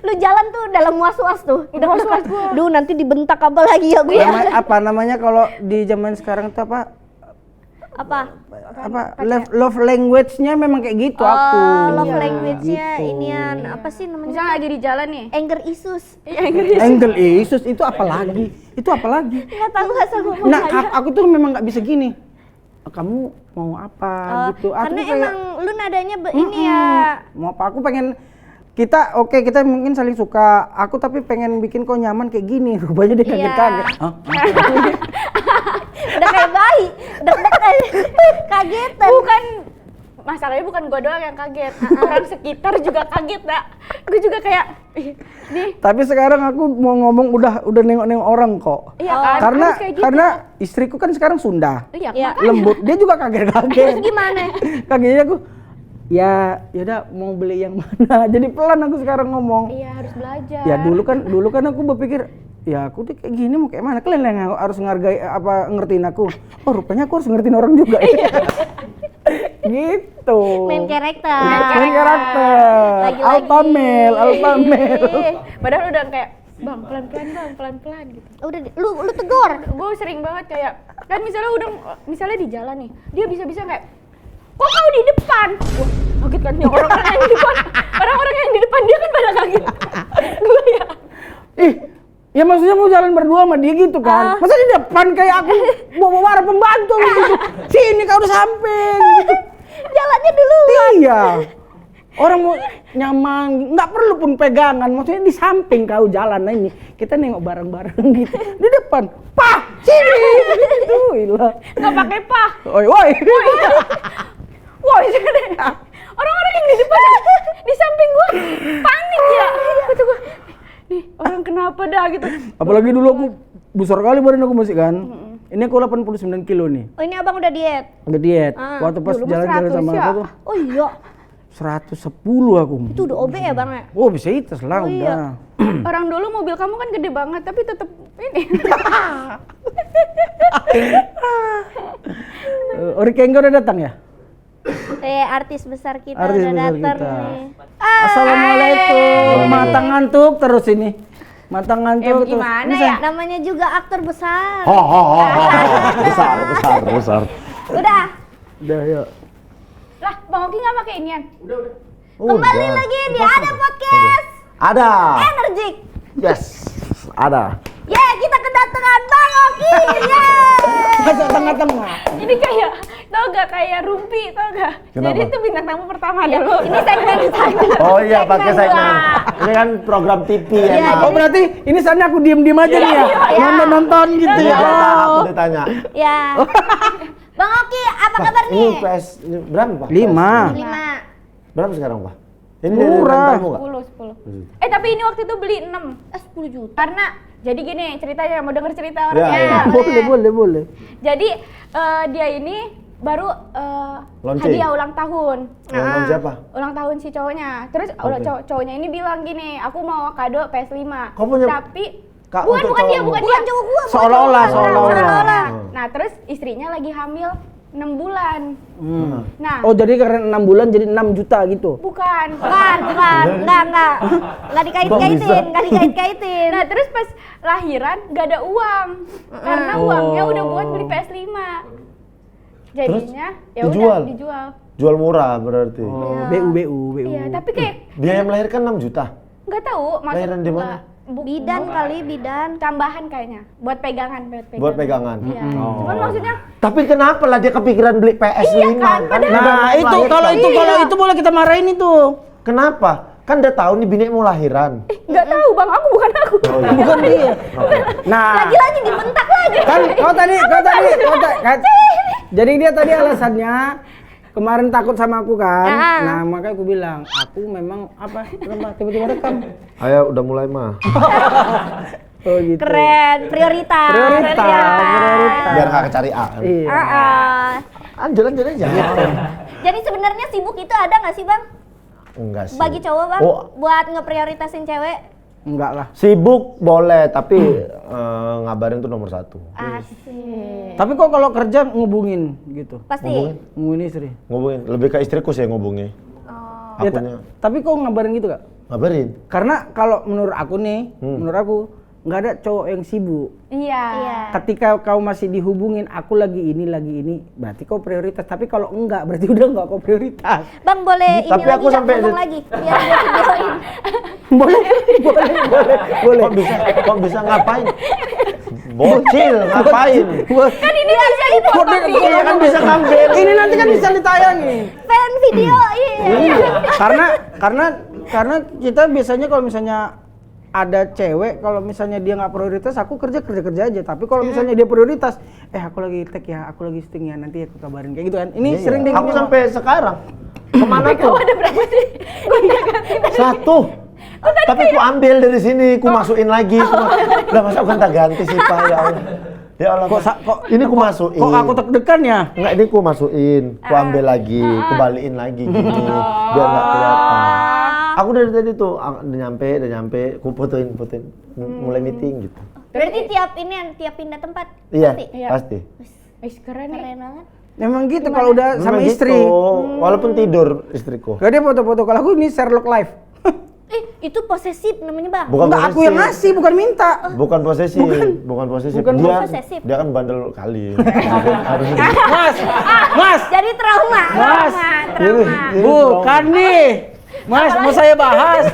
Lu jalan tuh dalam was-was tuh. Udah was-was gua. Duh, nanti dibentak apa lagi ya gue. Apa namanya kalau di zaman sekarang tuh apa love language-nya memang kayak gitu aku. Love Iya, language-nya gitu. inian apa sih namanya? Misalnya lagi di jalan nih. Anger issues. Angle Isus itu apa lagi? Itu apa lagi? Enggak tahu bahasa ngomong Nah, aja. aku tuh memang nggak bisa gini. Kamu mau apa gitu? Aku Karena tuh kayak, emang lu nadanya ini ya. mau apa? Aku pengen kita mungkin saling suka. Aku tapi pengen bikin kau nyaman kayak gini. Rupanya dia kaget-kaget. Hah? Udah kayak bayi. Deg-degan. Kagetan. Bukan, masalahnya bukan gue doang yang kaget. Orang sekitar juga kaget, Dak. Gue juga kayak nih. Tapi sekarang aku mau ngomong udah nengok-nengok orang kok. Iya kan? Karena Harus kayak gitu. karena istriku kan sekarang Sunda. Iya, Iya. makanya. Lembut. Dia juga kaget-kaget. Terus gimana? Kagetnya aku yaudah mau beli yang mana. Jadi pelan aku sekarang ngomong. Iya, harus belajar. Ya dulu kan aku berpikir ya aku tuh kayak gini mau kayak mana, kalian yang harus ngertiin aku. Oh rupanya aku harus ngertiin orang juga ya. Gitu. Main karakter. Main karakter. Lagi-lagi. Alpha male. Padahal udah kayak bang pelan-pelan gitu. Udah lu tegur. Gue sering banget kayak kan misalnya di jalan nih, dia bisa-bisa kayak kok kau di depan? Wah, kaget kan nih orang-orang yang di depan. Orang-orang yang di depan dia kan pada kaget. Gue ya. Ya maksudnya mau jalan berdua sama dia gitu kan. Masa di depan kayak aku bawa pembantu gitu. Sini kau udah samping gitu. Jalannya dulu. Iya. Orang mau nyaman, nggak perlu pun pegangan. Maksudnya di samping kau jalan ini. Kita nengok bareng-bareng gitu. Di depan, Pak, sini. Gitu, ilah. Nggak pakai pah. Woi. Woi, orang-orang yang di depan di samping gua panik ya. Kata gua, nih orang kenapa dah gitu. Apalagi dulu aku besar kali badan aku masih kan. Ini aku 89 kilo nih. Oh, ini abang udah diet. Udah diet. Waktu pas dulu mah jalan-jalan 100 sama ya. aku tuh Oh iya. 110 aku. Itu udah OB ya, Bang ya? Oh, bisa itas lah udah. Orang dulu mobil kamu kan gede banget tapi tetap ini. Ori Kenggo udah datang ya? Artis besar kita Artis udah besar datang kita. nih. Assalamualaikum. Matang ngantuk terus ini. Matang ngantuk terus. Gimana Ini ya? Namanya juga aktor besar. Besar. Udah. Udah yuk. Lah, Bang Oki nggak pakai inian? Kembali lagi di Ada Podcast Ada. Energik. Yes. Ada. Kita kedatangan Bang Oki. Yeay. Masuk tengah-tengah. Ini kayak tau gak kayak rumpi, tau gak? Kenapa? Jadi itu bintang tamu pertama dulu. Ini segmen saya. Oh iya, pakai segmen. Ini kan program TV ya. Iya, Oh berarti ini saatnya aku diem aja nih ya, nonton gitu Iya, ya. aku ditanya. Ya. Bang Oki, apa kabar Ini nih? PS ini berapa, Pak? 5. 5. Berapa sekarang, Pak? Ini Murah. dari rentalmu nggak? 10. Tapi ini waktu itu beli 6. 10 juta. Karena jadi gini ceritanya, mau denger cerita Ya, orangnya. ya. Boleh. Jadi dia ini baru Launching. hadiah ulang tahun. Nonton siapa? Ulang tahun si cowoknya. Terus Oke. cowoknya ini bilang gini, aku mau kado PS5. Kau punya- Tapi Kak, bukan untuk dia, cowokmu? bukan Bukan dia. cowok gua. Seolah-olah. Nah, terus istrinya lagi hamil 6 bulan. Nah, Oh jadi karena 6 bulan jadi 6 juta gitu. bukan. Bukan. Enggak dikait-kaitin, enggak dikait-kaitin. Nah, terus pas lahiran gak ada uang. Karena uangnya udah buat beli PS5. Jadinya ya udah dijual. Jual murah berarti. Oh, BU. Iya, tapi kayak Biaya melahirkan 6 juta. nggak tahu Lahiran di mana? Bidan kali, bidan. Tambahan kayaknya buat pegangan. Buat pegangan. Iya. Oh. Cuman maksudnya Tapi kenapa lah dia kepikiran beli PS5? kan, Kan Nah udah itu melahirkan. kalau itu boleh kita marahin itu. Kenapa? Kan udah tahu nih bini mau lahiran. nggak tahu bang, aku bukan aku. Bukan dia. Nah Lagi dibentak lagi. kan kau tadi kan. Jadi dia tadi alasannya kemarin takut sama aku kan. Nah makanya aku bilang aku memang apa kenapa tiba-tiba rekam. Ayo udah mulai mah. Oh gitu. Keren, prioritas. Biar nggak kecari A. Iya. Lanjut aja. Jadi sebenarnya sibuk itu ada nggak sih bang? Enggak sih. Bagi cowok bang, Oh. buat ngeprioritasin cewek? Enggak lah. Sibuk boleh, tapi ngabarin tuh nomor 1. Asik. Tapi kok kalau kerja ngubungin gitu. Pasti. Ngubungin istri. Ngubungin, lebih ke istriku sih ngubungi. Oh. Ya, Akunya tapi kok ngabarin gitu kak? ngabarin. Karena kalau menurut aku nih, menurut aku nggak ada cowok yang sibuk. Iya. Ketika kau masih dihubungin, aku lagi ini, berarti kau prioritas. Tapi kalau enggak, berarti udah enggak kau prioritas. Bang boleh ini Tapi lagi aku nggak? sampai Ngomong lagi biar gue videoin. boleh. Kok bisa ngapain? Bocil ngapain? Kan ini bisa dipotong. Iya kan bisa ngambil. Ini nanti kan bisa ditayangin. Fan video iya. Karena kita biasanya kalau misalnya ada cewek, kalau misalnya dia nggak prioritas, aku kerja aja. Tapi kalau misalnya dia prioritas, aku lagi tag ya, aku lagi syuting ya, nanti aku kabarin kayak gitu kan. Ini Iya. sering deh. Aku sampai sekarang kemana tuh? Ada berapa sih? Satu. Tapi ku ambil dari sini, ku masukin lagi. Lah masa aku ganti sih Pak ya Allah. Ya Allah. Ini ku masukin. Kok aku deg-degan ya? Enggak, ini ku masukin, ku ambil lagi, ku balikin lagi gini, biar nggak kelihatan. Aku dari tadi tuh udah nyampe, ku fotoin, mulai meeting gitu. Berarti tiap pindah tempat. Iya, Pasti? pasti. Wih, keren nih. Keren banget. Memang gitu kalau udah sama Memang istri. gitu, walaupun tidur istriku. Gak dia foto-foto, kalau aku ini Sherlock Live. Itu posesif namanya bang. Bukan Enggak, aku yang posesif. ngasih, bukan minta. Bukan posesif, bukan posesif. Bukan Dia, posesif. dia kan bandel kali. Harus Mas, Jadi trauma. Mas. Trauma. Bukan nih. Mas, mau saya bahas.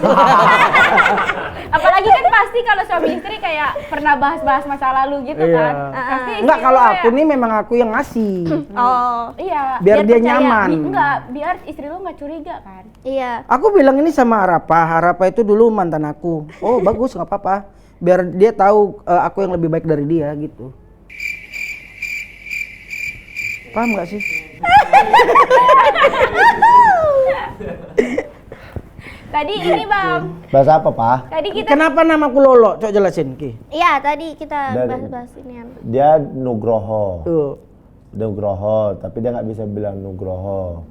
Apalagi kan pasti kalau suami istri kayak pernah bahas-bahas masa lalu gitu Iya. kan. Pasti Enggak, kalau istri lo aku nih memang aku yang ngasih. Oh. Iya. Biar dia percaya. nyaman. Enggak, biar istri lo nggak curiga kan. Iya. Aku bilang ini sama Harapa itu dulu mantan aku. Oh bagus, nggak apa-apa. Biar dia tahu aku yang lebih baik dari dia gitu. Paham nggak sih? Tadi ini bang, bahasa apa, Pak? tadi kita Kenapa namaku Lolo? Coba jelasin Ki. Iya tadi kita Dan- bahas-bahas inian. Dia Nugroho. Tuh. Nugroho, tapi dia nggak bisa bilang Nugroho.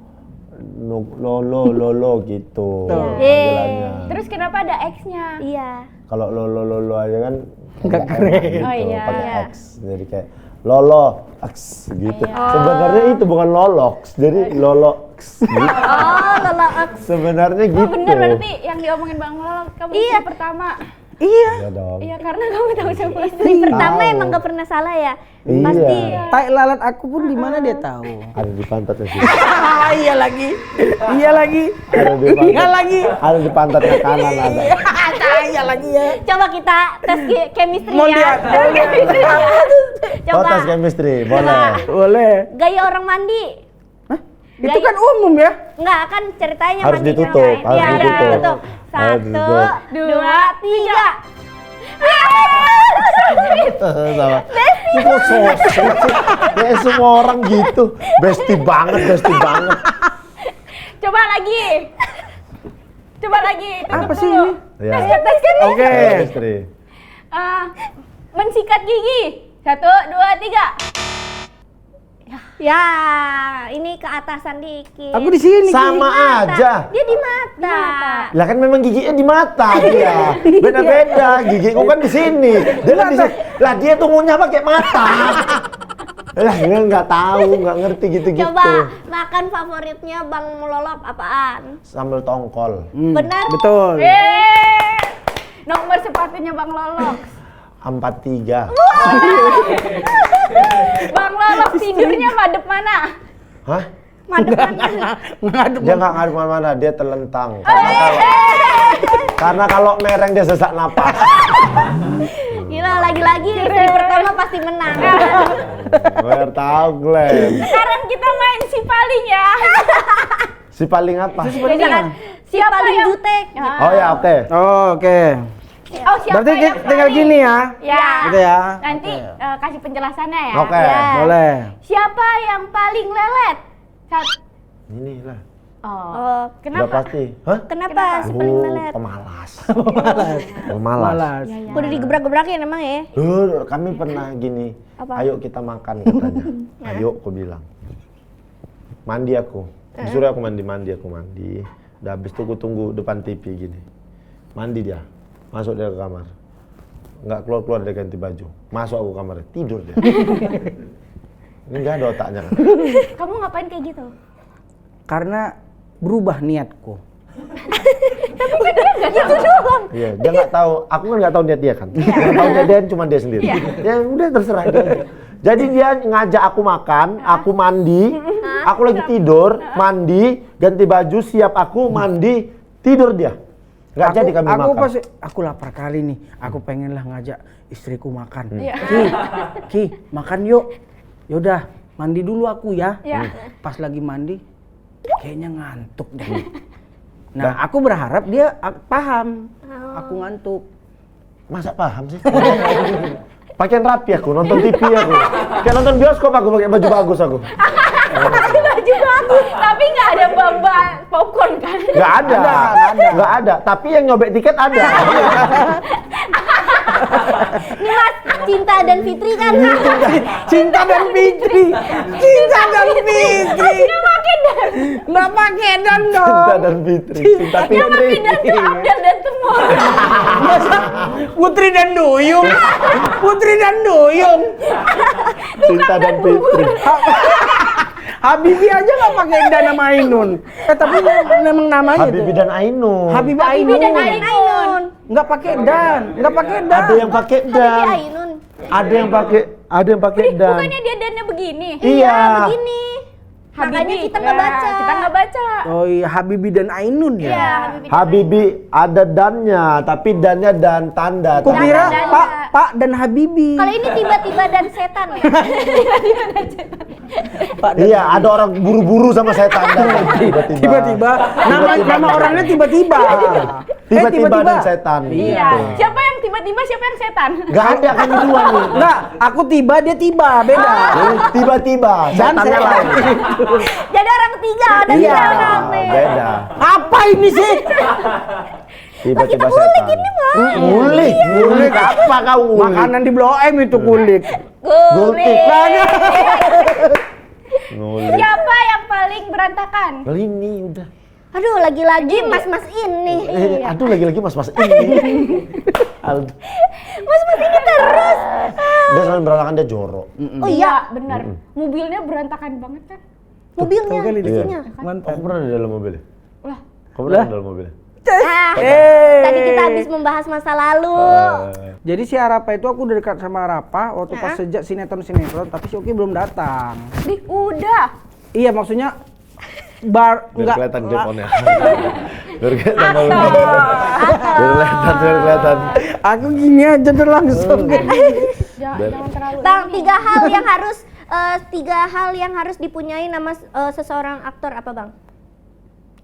Lolo gitu panggilannya. terus kenapa ada X-nya? Iya. Kalau lolo aja kan Nggak keren. Oh, gitu, iya. pakai Iya. X. Jadi kayak Lolo X gitu. Sebenarnya itu bukan Lolox, jadi Lolox gitu. Oh lolo X. Sebenarnya Oh gitu. bener berarti yang diomongin Bang Lolo, kamu Iya. istri pertama. Iya. Iya dong. Iya karena kamu tahu siapa Istri pertama Tahu. emang gak pernah salah ya. Iya. Pasti. Tai lalat aku pun di mana dia tahu. Ada di pantatnya sih. Iya lagi. Iya lagi. Ada di Iya lagi. Ada di pantatnya kanan ada. percaya lagi ya. Coba kita tes chemistry Mau ya. lihat? Coba. tes chemistry, boleh. Boleh. Gaya orang mandi. Itu Gaya- kan umum ya. Enggak, kan ceritanya Harus mandi ditutup, cewek. harus Iya, ditutup. tutup. Harus 1, ditutup. 2, 3. Sama. Ini kok sosok sih? Kayak semua orang gitu. Bestie banget. Coba lagi. Tutup Apa sih dulu. ini? Ya. Tes kan nih. Oke. Chemistry. Mensikat gigi. 1, 2, 3. Ya, ini ke atasan dikit. Aku di sini. Sama aja. Dia di mata. Lah kan memang giginya di mata dia. Beda-beda. Gigiku kan di sini. Dia kan di sini. Lah dia tuh ngunyah pakai mata. Lah dia nggak tahu, nggak ngerti gitu-gitu. Coba makan favoritnya Bang Lolok apaan? Sambal tongkol. Benar? Betul. Nomor sepatunya Bang Lolok. 43. Bang Lolok tidurnya madep mana? Hah? Madep mana? Ngadep. Dia nggak ngadep mana-mana, dia telentang. Karena kalau mereng dia sesak napas. Gila, lagi-lagi istri pertama pasti menang. Biar tahu Glenn. Sekarang kita main si paling ya. Si paling apa? Jangan siapa paling jutek. Oh ya oke. Oh, oke. Oh, siapa Berarti yang tinggal paling? gini ya. Ya. Gitu ya. Nanti kasih penjelasannya ya. Oke. Ya. Boleh. Siapa yang paling lelet? Inilah. Oh. Oh, Udah Kenapa? pasti. Hah? kenapa si paling lelet? Pemalas. Malas. Pemalas. Malas. Udah digebrak-gebrakin emang ya? Kami pernah gini. Apa? Ayo kita makan katanya. Ayo aku bilang. Mandi aku. Disuruh aku mandi. Udah habis itu aku tunggu depan TV gini. Mandi dia. Masuk dia ke kamar. Nggak keluar dia ganti baju. Masuk aku kamar. Tidur dia. Ini nggak ada otaknya kan? Kamu ngapain kayak gitu? Karena berubah niatku. Iya, dia nggak tahu. Aku kan nggak tahu niat dia kan. Yang tahu niat dia cuma dia sendiri. Ya udah terserah dia. Jadi dia ngajak aku makan, aku mandi, aku lagi tidur, mandi, ganti baju, siap aku mandi, tidur dia. Nggak jadi kami aku makan. pasti aku lapar kali nih. Aku pengen lah ngajak istriku makan. Iya. Ki, makan yuk. Yaudah, mandi dulu aku ya. Iya. Pas lagi mandi, kayaknya ngantuk deh. Nah, aku berharap dia paham. Aku ngantuk. Masa paham sih? Pakaian rapi aku, nonton TV aku. Kayak nonton bioskop aku pakai baju bagus aku. Baju bagus. Tapi nggak ada bamba popcorn kan? Nggak ada. Tapi yang nyobek tiket ada. Ini Mas, Cinta dan Fitri kan? Cinta dan Fitri. Cinta dan Fitri. Nggak pakai dan dong. Cinta dan Fitri. Cinta Fitri. Dan tuh Abdel dan Temur. Masa Putri dan Duyung. Putri dan Duyung. Cinta dan Fitri. Habibie aja nggak pakai dan nama Ainun. Tapi memang namanya Habibie itu. dan Ainun. Habibie Ainun. dan Ainun. Nggak pakai dan. Ada yang pakai dan. Ainun. Ada yang pakai dan. Bukannya dia dannya begini? Iya. Begini. Makanya kita nggak Ya, baca. Kita nggak baca. Oh iya, Habibie dan Ainun ya. Iya, Habibie ada dannya, tapi dannya dan tanda. Aku kira Dan- Pak dan Habibie. Kalau ini tiba-tiba dan setan ya. Pak dan Iya, ada orang buru-buru sama setan dan tiba-tiba nama orangnya tiba-tiba. Tiba-tiba dan setan. Iya. Gitu. Siapa yang tiba-tiba, siapa yang setan? Nggak ada kan dua nih. Enggak, aku tiba dia tiba, beda. Tiba-tiba, Dan setannya setan. lain. Jadi orang ketiga ada Iya. tiga orang nih. Beda. Apa ini sih? Tiba-tiba setan. ini, Mas. Ngulik apa kau ngulik? Makanan di Blok M itu kulit. Gultik. Ngulik. Siapa yang paling berantakan? Kali ini udah. Aduh, lagi-lagi mas-mas ini. Aduh lagi-lagi mas-mas ini. Aduh. Mas-mas ini terus. Dia selalu berantakan, dia jorok. Oh iya, benar. Mobilnya berantakan banget kan? mobilnya, Kali di isinya. Mantap. Aku pernah di dalam mobilnya. Lah, Kau pernah di dalam mobilnya? Ah, tadi kita habis membahas masa lalu. Jadi si Arapa itu aku udah dekat sama Arapa waktu pas sejak sinetron, tapi si Oki belum datang. udah. Iya, maksudnya Biar enggak kelihatan teleponnya. Biar kelihatan. Biar kelihatan. kelihatan. Aku gini aja udah langsung. Jangan terlalu. Bang, tiga hal yang harus dipunyai nama seseorang aktor apa bang?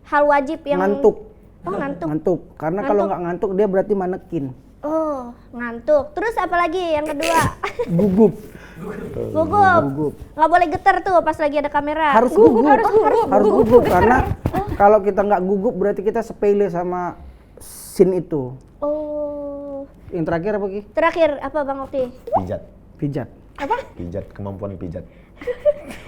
Hal wajib yang Ngantuk. Oh ngantuk. Ngantuk. Karena kalau nggak ngantuk dia berarti manekin. Oh ngantuk. Terus apa lagi yang kedua? Gugup. Gugup. Nggak boleh getar tuh pas lagi ada kamera. Harus gugup. Harus gugup karena kalau kita nggak gugup berarti kita sepele sama scene itu. Oh. Yang terakhir apa Ki? Terakhir apa bang Okti? Pijat. Pijat. Pijat, kemampuan pijat.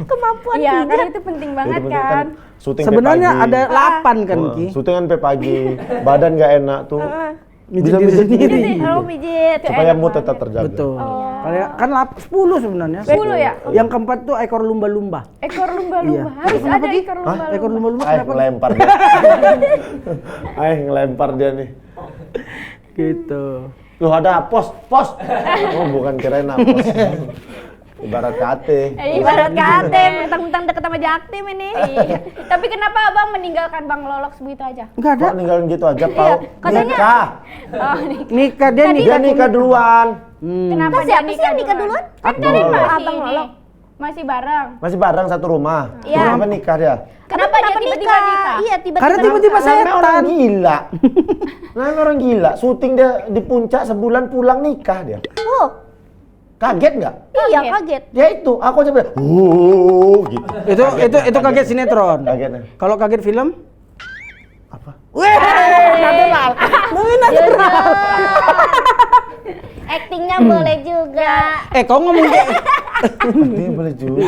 Kemampuan Iya, pijat. kan itu penting banget Itu bener kan. Syuting Sebenarnya sampai pagi. ada 8 kan Ki? Syuting sampai pagi, badan nggak enak tuh. Mijit diri sendiri. Oh pijit. Supaya mood tetap terjaga. Betul. Kan 10 sebenarnya. 10 ya? Yang keempat tuh ekor lumba-lumba. Ekor lumba-lumba. Iya. Harus ada ekor Hah? lumba-lumba. Ekor lumba-lumba Ayo kenapa? ngelempar dia. Ayo ngelempar dia nih. Gitu. Loh ada pos. Oh bukan kirain pos. Ibarat kate. Ibarat kate, mentang-mentang deket sama Jaktim ini. Iya. Tapi kenapa abang meninggalkan Bang Lolok begitu aja? Enggak ada. Kok ninggalin gitu aja, Pau? katanya- Nikah. Oh, nih. Nikah dia Dia nikah duluan. Kenapa Terus siapa sih yang nikah duluan? Kan kalian Lolok. masih Abang ini. Lolok. Masih bareng. Masih bareng satu rumah. Iya. Kenapa nikah dia? Kenapa dia tiba-tiba nikah? Iya, tiba-tiba. Karena tiba-tiba nikah. Namanya orang setan. gila. Namanya orang gila. Syuting dia di puncak sebulan pulang nikah dia. Oh, Kaget nggak? iya kaget. Ya itu, aku aja bilang, gitu. Itu kaget sinetron. Kagetnya. Kalau kaget film? Apa? Weh, natural. Natural. Actingnya boleh juga. Kau ngomong kayak Dia boleh juga.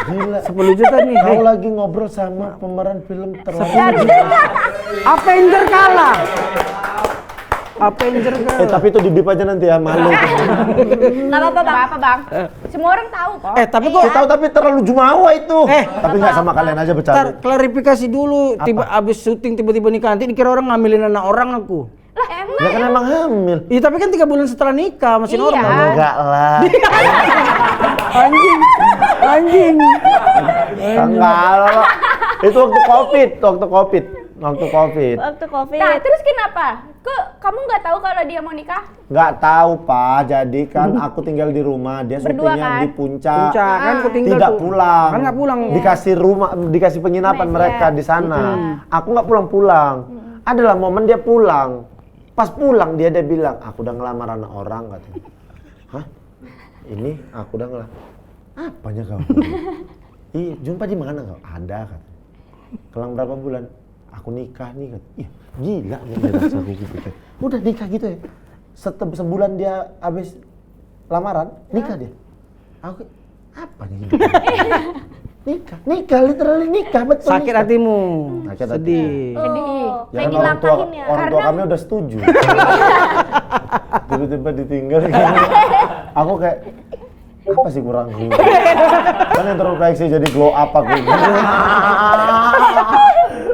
Gila. 10 juta nih. Kau lagi ngobrol sama pemeran film terlalu. Avenger kalah. Avenger kalah. Tapi itu dibip aja nanti ya, malu. Nggak apa-apa bang. Apa Bang? Semua orang tahu kok. Tapi kok Tahu tapi terlalu jumawa itu. Tapi nggak sama kalian aja bercanda. Ntar klarifikasi dulu, abis syuting tiba-tiba nikah, nanti dikira orang ngambilin anak orang aku. Lah emang Ya kan emang hamil. Iya tapi kan 3 bulan setelah nikah masih Iya. normal. Enggak lah. Anjing. Enggak lah. Itu waktu Covid. Waktu Covid. Waktu COVID. Nah, terus kenapa? Kok kamu nggak tahu kalau dia mau nikah? Nggak tahu Pak. Jadi kan aku tinggal di rumah, dia Berdua, syutingnya kan? di puncak. Puncak kan aku tinggal Tidak tuh. pulang. Kan nggak pulang. Dikasih rumah, dikasih penginapan Mes, mereka ya. di sana. Aku nggak pulang. Adalah momen dia pulang. Pas pulang dia bilang, aku udah ngelamar anak orang katanya. Hah? Ini aku udah ngelamar. Apanya kau? Iya, jumpa di mana kau? Ada katanya. Kelang berapa bulan? Aku nikah nih katanya. Ih, gila nih aku gitu. Udah nikah gitu ya. Sebulan dia habis lamaran, nikah dia. Aku apanya gitu? Nikah, literally nikah, betul. Sakit nikah. hatimu. Sakit hati. Sedih. Sedih. Ya Kayak kan orang tua, dilangkahin ya. orang tua kami udah setuju. Tiba-tiba ditinggal gini. Aku kayak apa sih kurang gue? Kan introspeksi jadi glow up aku.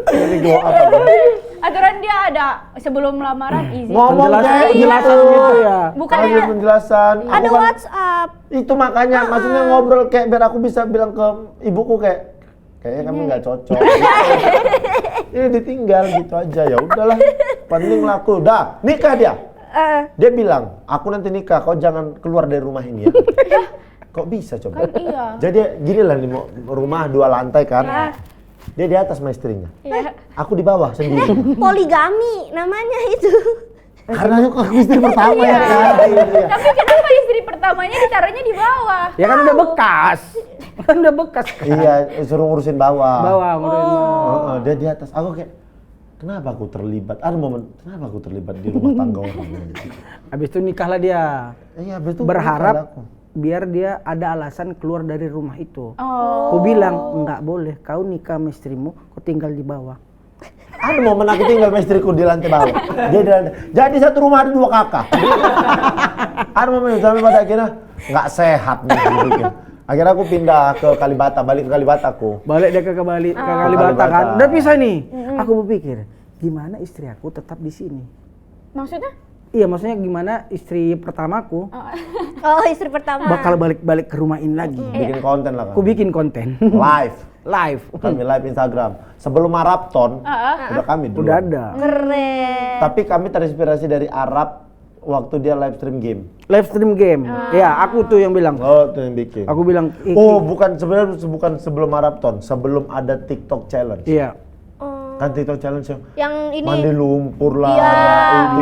Jadi glow up aku. Aturan dia ada sebelum lamaran izin. Ngomong kayak Penjelasan gitu. gitu ya. Bukan Ada ya? penjelasan. Ada Aku kan- WhatsApp. Itu makanya maksudnya ngobrol kayak biar aku bisa bilang ke ibuku kayaknya kami nggak cocok. Ini ditinggal gitu aja, ya udahlah. Penting laku. Dah, nikah dia. Dia bilang, aku nanti nikah, kau jangan keluar dari rumah ini ya. Kok bisa coba? Kan iya. Jadi gini lah nih, rumah 2 lantai kan. Dia di atas sama istrinya. Iya. Aku di bawah sendiri. Poligami namanya itu. Karena aku istri pertama ya kan. Iya. Tapi kenapa istri pertamanya ditaruhnya di bawah? Ya kan udah bekas. Kan udah bekas. Iya, suruh ngurusin bawah. Bawa Dia di atas. Aku kayak, kenapa aku terlibat? Ada momen, kenapa aku terlibat di rumah tangga orang? Habis itu nikahlah dia. Iya, habis itu Berharap nikah aku. biar dia ada alasan keluar dari rumah itu. Oh. Aku bilang, enggak boleh. Kau nikah sama istrimu, kau tinggal di bawah. Ada momen aku tinggal sama istriku di lantai bawah. Dia di lantai. Jadi satu rumah ada 2 kakak. Ada momen sampai pada akhirnya nggak sehat nih. Gitu. Akhirnya aku pindah ke Kalibata, balik ke Kalibata aku. Balik dia ke Kalibata Kalibata. kan. Udah pisah nih. Aku berpikir, gimana istri aku tetap di sini? Maksudnya? Iya, maksudnya gimana istri pertamaku Oh istri pertama. bakal balik ke rumah ini lagi. Bikin konten lah kan. Aku bikin konten. Live live. Kami live Instagram. Sebelum maraton, udah kami dulu. Udah ada. Keren. Tapi kami terinspirasi dari Arab waktu dia live stream game. Live stream game. Ya, aku tuh yang bilang. Oh, itu yang bikin. Aku bilang, Oh, bukan sebenarnya bukan sebelum maraton, sebelum ada TikTok challenge. iya. Kan TikTok challenge Yang ini mandi lumpur lah, Iya.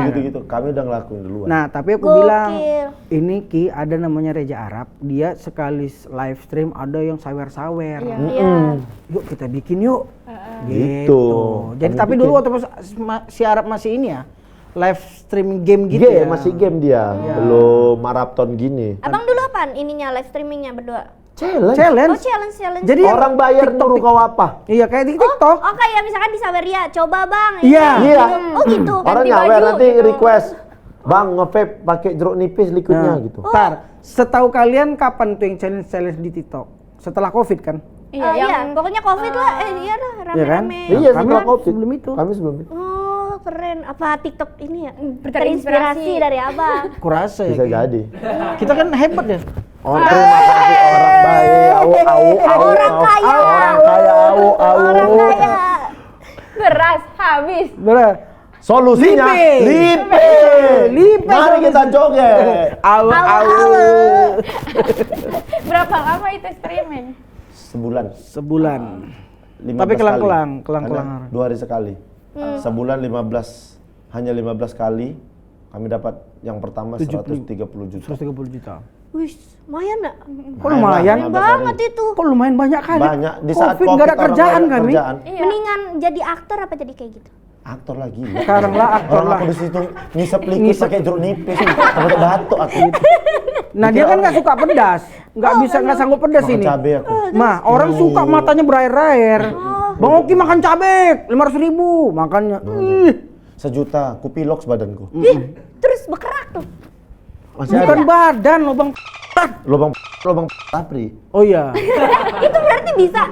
gitu-gitu. Kami udah ngelakuin duluan. Nah, tapi aku Gokil. bilang, ini Ki ada namanya Reja Arab, dia sekali live stream ada yang sawer-sawer. Iya. Yuk kita bikin yuk. Gitu. Jadi Kami tapi bikin. dulu waktu pas si Arab masih ini ya, live stream game gitu Game, ya. masih game dia. Belum maraton gini. Abang dulu apaan ininya live streamingnya berdua? Challenge. Challenge. Oh challenge. Jadi Orang bayar nyuruh kau apa? iya kayak di TikTok. Oh kayak misalkan di Saweria, coba bang. Iya. Iya. Oh gitu. Orang Ganti nyawer baju nanti gitu. request. Bang, nge-vape pakai jeruk nipis liquidnya gitu. Ntar, setahu kalian kapan tuh yang challenge di TikTok? Setelah Covid kan? Iya, pokoknya COVID lah. Iya dah, Iya kan? rame-rame. Iya, Kami setelah Covid. sebelum itu. Kami sebelum itu. Oh keren. Apa TikTok ini ya? Terinspirasi. Terinspirasi dari abang. Kurasa ya. Bisa Ki. jadi. Kita kan hebat ya. Oh, terima kasih orang baik. Orang kaya. Orang kaya, Orang kaya. Beras habis. Bener. Solusinya Lipe. Lipe Mari solusi. kita joget. Awu. Berapa lama itu streaming? Sebulan. Sebulan. 15 Tapi kelang-kelang, kali. kelang-kelang. Karena 2 hari sekali. Sebulan 15, hanya 15 kali. Kami dapat yang pertama 130 juta. 130 juta. Wih, lumayan gak? Kok lumayan? 15 hari. Banget itu. Kok lumayan banyak kali? Banyak. Di saat Covid nggak ada orang kerjaan nggak ada kami. kerjaan. Mendingan jadi aktor apa jadi kayak gitu? Aktor lagi. Sekarang lah aktor Orang lah. aku di situ ngisep liquid pakai jeruk nipis. Sampai batuk aku. Nah dia kan nggak suka pedas, nggak sanggup pedas Makan ini. cabai aku. Mah orang suka matanya berair-air. Bang Oki makan cabai 500.000 makannya. Sejuta, kupiloks badanku. Ih, terus berkerak tuh. Masih Bukan ada. badan lobang. Lubang tapri. Oh iya. Itu berarti bisa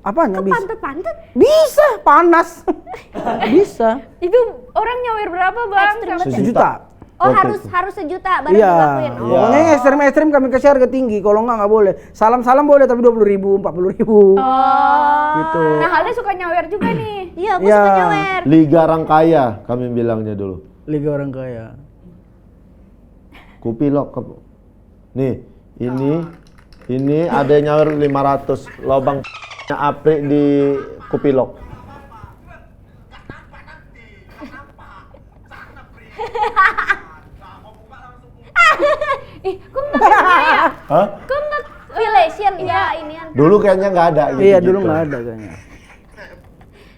Apanya bisa? pantat-pantat. Bisa panas. Bisa. Itu orang nyawer berapa bang? Ekstrim Sama- banget. Sejuta. Oh Waktu harus itu. harus sejuta baru Iya. dilakuin. Oh. Pokoknya yang ekstrim-ekstrim kami kasih harga tinggi. Kalau nggak boleh. Salam-salam boleh tapi 20.000, 40.000. Gitu. Nah Halnya suka nyawer juga nih. Iya, aku Iya. suka nyawer. Liga orang kaya kami bilangnya dulu. Liga orang kaya. Kupilok. Nih, ini ada yang nyawer 500 lobang Apri di Kupilok. Ih, kok nggak ya? Hah? Kok nggak? Affiliation enggak inian. Dulu kayaknya nggak ada gitu. Iya dulu nggak ada kayaknya.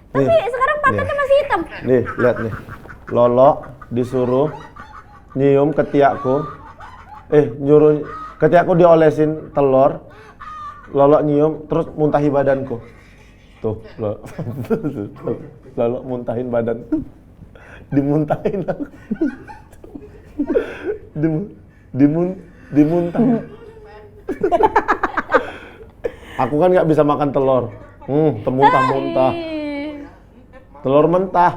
Tapi sekarang pantatnya masih hitam. Nih, lihat nih. Lolo disuruh nyium ketiakku. Nyuruh ketiakku diolesin telur. Lolo nyium terus muntahi badanku. Tuh, Lolo muntahin badan. Dimuntahin aku. Dimuntahin. Aku kan nggak bisa makan telur. Muntah-muntah. Telur mentah.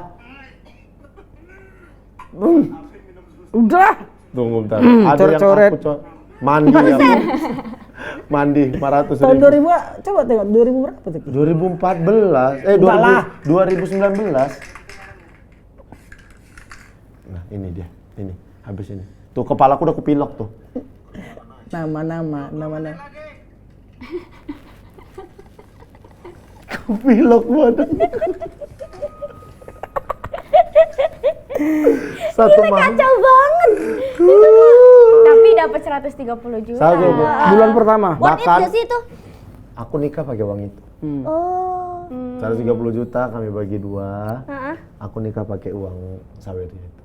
Udah. Tunggu bentar. Ada yang coret-coret. aku mandi ya. Mandi 500 Tahun ribu. 2000 coba tengok 2000 berapa tuh? Ki? 2014. Enggak lah. 2019. Nah, ini dia. Ini, habis ini. Tuh kepalaku udah kupilok tuh. Nama. Kupilok badan. Satu mahal. Kacau banget. Tapi dapat 130 juta. Satu Bulan pertama. Worth it Bahkan gak sih itu? aku nikah pakai uang itu. Oh. 130 juta kami bagi 2. Heeh. Aku nikah pakai uang Saweria itu.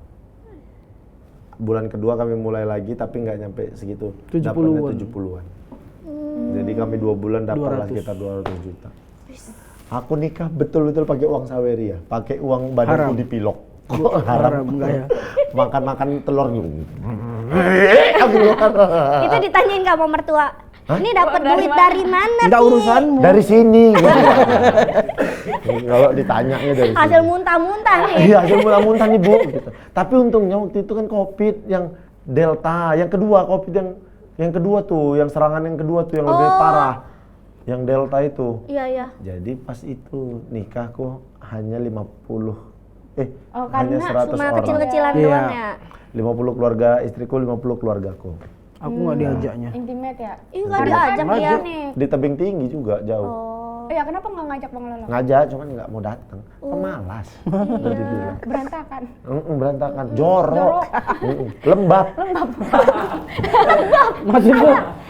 Bulan kedua kami mulai lagi tapi nggak nyampe segitu. 70-an. Dapatnya 70-an. Jadi kami 2 bulan dapatlah 200. sekitar 200 juta. Aku nikah betul-betul pakai uang Saweria, pakai uang badanku Haram. dipilok. Haram enggak ya? Makan-makan telur gitu. Itu ditanyain gak sama mertua? Ini dapat Dari duit mana? dari mana? Enggak Ki? urusanmu. Dari sini. Kalau ditanyanya dari sini. Hasil muntah-muntah nih. Iya, hasil muntah-muntah nih Bu. Gitu. Tapi untungnya waktu itu kan COVID yang Delta, yang kedua COVID yang kedua tuh, yang serangan yang kedua tuh yang lebih parah. Yang Delta itu. Iya. Jadi pas itu nikahku hanya 50. Oh, hanya karena 100 Cuma orang. kecil-kecilan Iya. doang ya. 50 keluarga istriku, 50 keluargaku. Aku nggak diajaknya. Intimate ya. Ih, nggak diajak Ngajak. dia. Nih. Di tebing tinggi juga jauh. Oh. Ya kenapa nggak ngajak Bang Lolo? Ngajak cuman nggak mau datang. Pemalas. Udah dibilang. Berantakan. Berantakan, jorok. Lembab.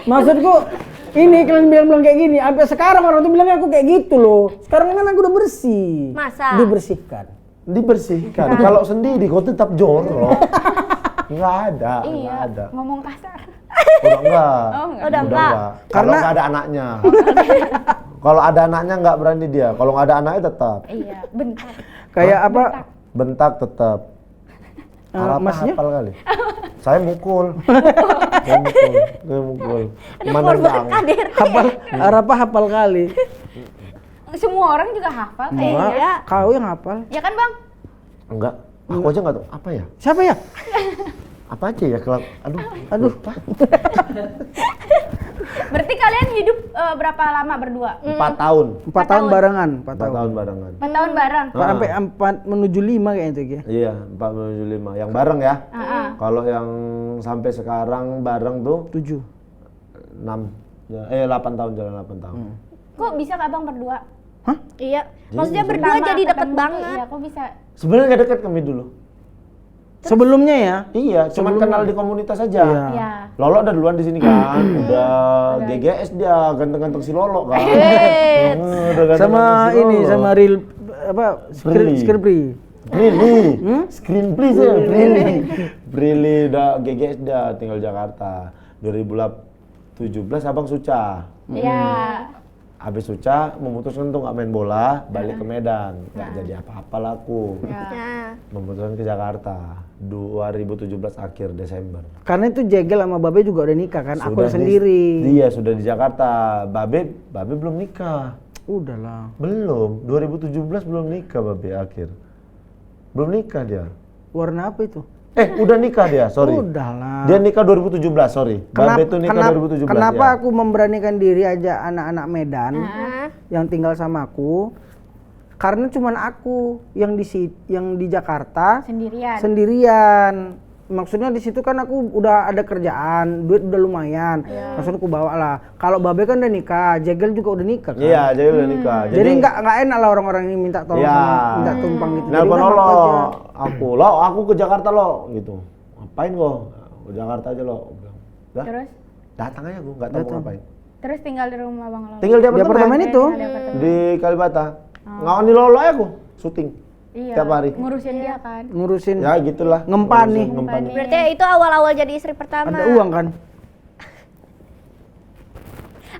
Maksudku ini kalian bilang kayak gini, sampai sekarang orang tuh bilangnya aku kayak gitu loh. Sekarang kan aku udah bersih. Masa? Dibersihkan. Kalau sendiri kau tetap jorok. Nggak ada. Ngomong kasar. Udah enggak. Udah enggak. Kalau Karena- nggak ada anaknya. Kalau ada anaknya nggak berani dia. Kalau nggak ada anaknya tetap. Iya, bentar. Kayak apa? Bentak tetap. Arapa maksudnya? hafal kali. Saya mukul. Saya mukul. Mana bang? Hafal kali. Semua orang juga hafal. Enggak, kau yang hafal. Ya kan Bang? Enggak. Aku aja nggak tahu. Apa ya? Siapa ya? Apa aja ya? Aduh. Lupa. Berarti kalian hidup berapa lama berdua? 4 tahun. 4 tahun barengan. 4 tahun barengan. 4 tahun bareng. Sampai 4 menuju 5 kayaknya itu ya. Iya, 4 menuju 5. Yang bareng ya. Kalau yang sampai sekarang bareng tuh 7. 6. 8 tahun, jalan 8 tahun. Kok bisa Kak Bang berdua? Iya. Maksudnya berdua Pertama jadi deket ketemu tuh, banget. Iya, kok bisa? Sebenarnya nggak dekat kami dulu. Sebelumnya ya? Iya, cuman kenal di komunitas aja. Iya. Lolo udah duluan di sini kan, udah GGS dia, ganteng-ganteng si Lolo kan. Udah ganteng-ganteng Sama si ini, Lolo. sama real apa? Prilly. Skripri. Prilly, screen please ya, Prilly udah GGS dia, tinggal Jakarta. 2017 abang Suca. Iya. Habis Suca memutuskan untuk nggak main bola, balik ke Medan. Nggak jadi apa-apa lah aku. Nah. Memutuskan ke Jakarta 2017 akhir Desember. Karena itu Jegel sama Babe juga udah nikah kan? Aku Sudah sendiri. Iya, sudah di Jakarta. Babe belum nikah. Udahlah. Belum, 2017 belum nikah Babe akhir. Belum nikah dia. Warna apa itu? Udah nikah dia, sorry. Udahlah. Dia nikah 2017, sorry. Babe tuh nikah 2017 kenapa ya. aku memberanikan diri aja anak-anak Medan yang tinggal sama aku? Karena cuman aku yang di Jakarta sendirian. Maksudnya di situ kan aku udah ada kerjaan, duit udah lumayan. Maksudnya aku bawa lah. Kalau Babe kan udah nikah, Jegel juga udah nikah kan. Iya, jadi udah nikah. Jadi nggak enak lah orang-orang ini minta tolong sama, minta tumpang gitu. Jadi Nelpon udah lo, aku aja. aku ke Jakarta lo, gitu. Ngapain kok? Ke Jakarta aja lo. Dah, Terus? datang aja gue, nggak tahu mau ngapain. Terus tinggal di rumah Bang Lolo. Tinggal di Di apartemen itu. di Kalibata. Ngawani Lolo ya aku, syuting. Iya. Tiap hari. Ngurusin dia kan. Ngurusin Ya gitulah. Ngempan nih. Ngempan. Berarti itu awal-awal jadi istri pertama. ada uang kan?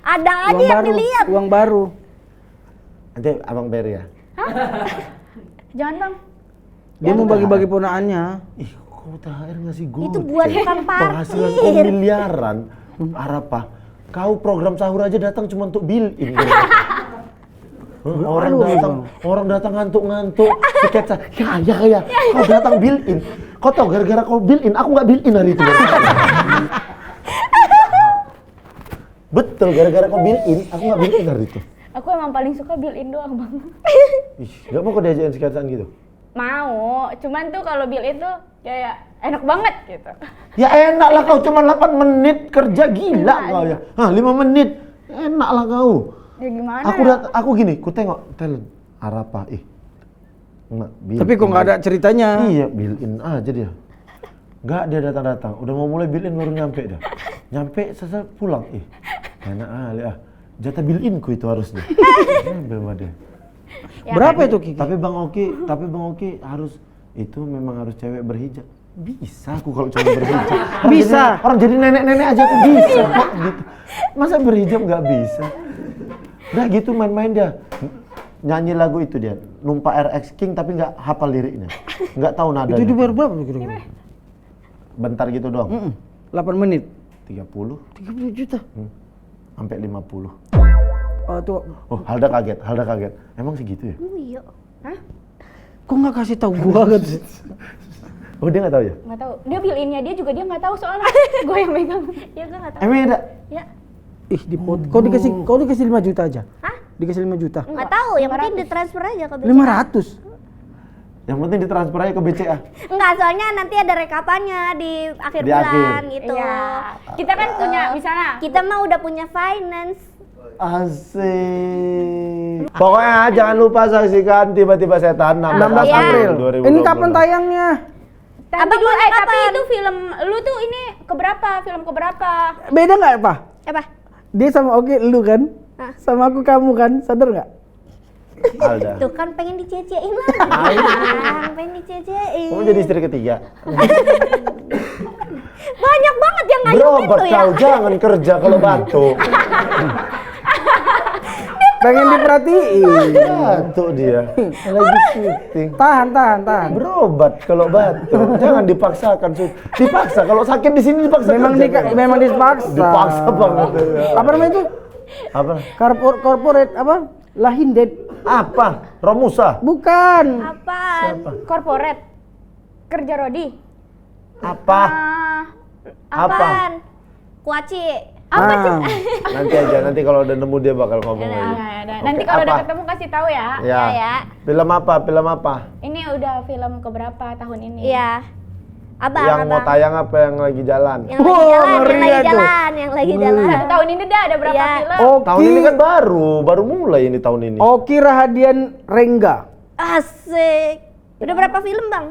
Ada aja yang dilihat. Uang baru. Nanti abang beri ya. Jangan Bang. Dia mau bagi-bagi ponaannya. Ih, kok THR ngasih gue? Itu buat tukang Penghasilan kau parkir. miliaran. Apa? Kau program sahur aja datang cuma untuk bill-in. Orang datang ngantuk-ngantuk, sketsa. Ya. Kau datang bill-in. Kau tahu gara-gara kau bill-in, aku nggak bill-in hari itu. Betul, gara-gara kau bill-in, aku nggak bill-in hari itu. Aku emang paling suka built-in doang Bang. Ih, nggak mau kau diajakin sketsaan gitu? Mau, cuman tuh kalau built-in tuh kayak enak banget gitu. Ya enak lah kau, cuma 8 menit kerja, gila kau ya. 5 menit, enak lah kau. Ya gimana Aku gini, ku tengok talent Arapa, enggak, Tapi kok nggak ada ceritanya. Iya, built-in aja dia. Enggak, dia datang-datang, udah mau mulai built-in baru nyampe dia. Nyampe, selesai pulang. Enak ali jatah built-in ku itu harusnya. Belum ada. Ya, Berapa itu Kiki? Tapi Bang Oki harus, itu memang harus cewek berhijab. Bisa aku kalau cuma berhijab. Bisa. Orang jadi nenek-nenek aja aku bisa kok gitu. Masa berhijab nggak bisa? Udah gitu main-main dia. Nyanyi lagu itu dia, Numpa RX King tapi nggak hafal liriknya. Nggak tahu nadanya. Itu dibayar berapa kira-kira? Bentar gitu doang. 8 menit. 30 30 juta. sampai 50. Oh tuh. Oh, Halda kaget. Emang segitu ya? Iya. Hah? Kok nggak kasih tahu gua gitu? Oh, dia nggak tahu ya? Nggak tahu. Dia built-innya dia juga dia nggak tahu soalnya. Gue yang megang. Ya gue nggak tahu. Emang ada? Ya. Ih, kau dikasih 5 juta aja. Hah? Dikasih 5 juta. Nggak tahu, yang penting ditransfer aja ke BCA. 500. Yang penting ditransfer aja ke BCA. Enggak, soalnya nanti ada rekapannya di akhir Di bulan akhir. gitu. Iya. Kita kan punya misalnya Kita mah udah punya finance. Asik. Pokoknya jangan lupa saksikan Tiba-tiba Setan 16 Iya. April. 2020. Ini kapan tayangnya? Abang dulu, kapan? tapi itu film lu tuh ini keberapa? Film keberapa? Beda nggak, Pak? Apa? Dia sama Oki, lu kan? Hah? Sama aku, kamu kan? Sadar nggak? Alda. Tuh kan pengen dicecein lagi. Bang. Pengen dicecein. Kamu jadi istri ketiga. Banyak banget yang ngayunin Berobat tuh ya. kau, jangan kerja kalau batuk. Pengen diperhatiin. Batuk dia. Lagi syuting. Tahan. Berobat kalau batuk. Jangan dipaksakan. Dipaksa kalau sakit di sini dipaksa. kerja. Memang dipaksa. Dipaksa banget. Apa namanya itu? Apa? Corporate apa? Lahindet. Apa? Romusa? Bukan. Apaan? Corporate. Kerja Rodi. Apa? Apaan? Kuaci. Nanti aja, nanti kalau udah nemu dia bakal ngomong lagi. Nanti Oke, kalau udah apa? ketemu kasih tahu ya. Ya. Ya. Film apa? Ini udah film keberapa tahun ini? Iya. Abang, Yang mau tayang apa yang lagi jalan? Yang lagi jalan, ngeri yang lagi ya tuh. jalan, yang lagi jalan. Satu tahun ini dah ada berapa Iya. film? Tahun ini kan baru mulai ini tahun ini. Oki Rahadian Rengga. Asik. Udah berapa film, Bang?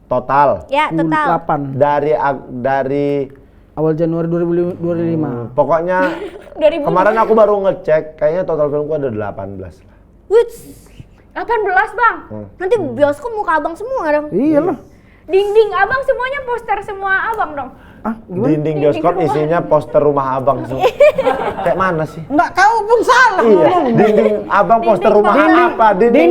Total Ya, total. 8. dari Awal Januari 2025. pokoknya 2000. kemarin aku baru ngecek, kayaknya total filmku ada 18 lah. Wits. 18 bang. Nanti bioskop muka abang semua dong. Iyalah. Dinding abang semuanya poster semua abang dong. Ah, gimana? Dinding bioskop isinya poster rumah abang semua. Kayak mana sih? Enggak, kau pun salah. Iya, dinding abang poster rumah apa? Dinding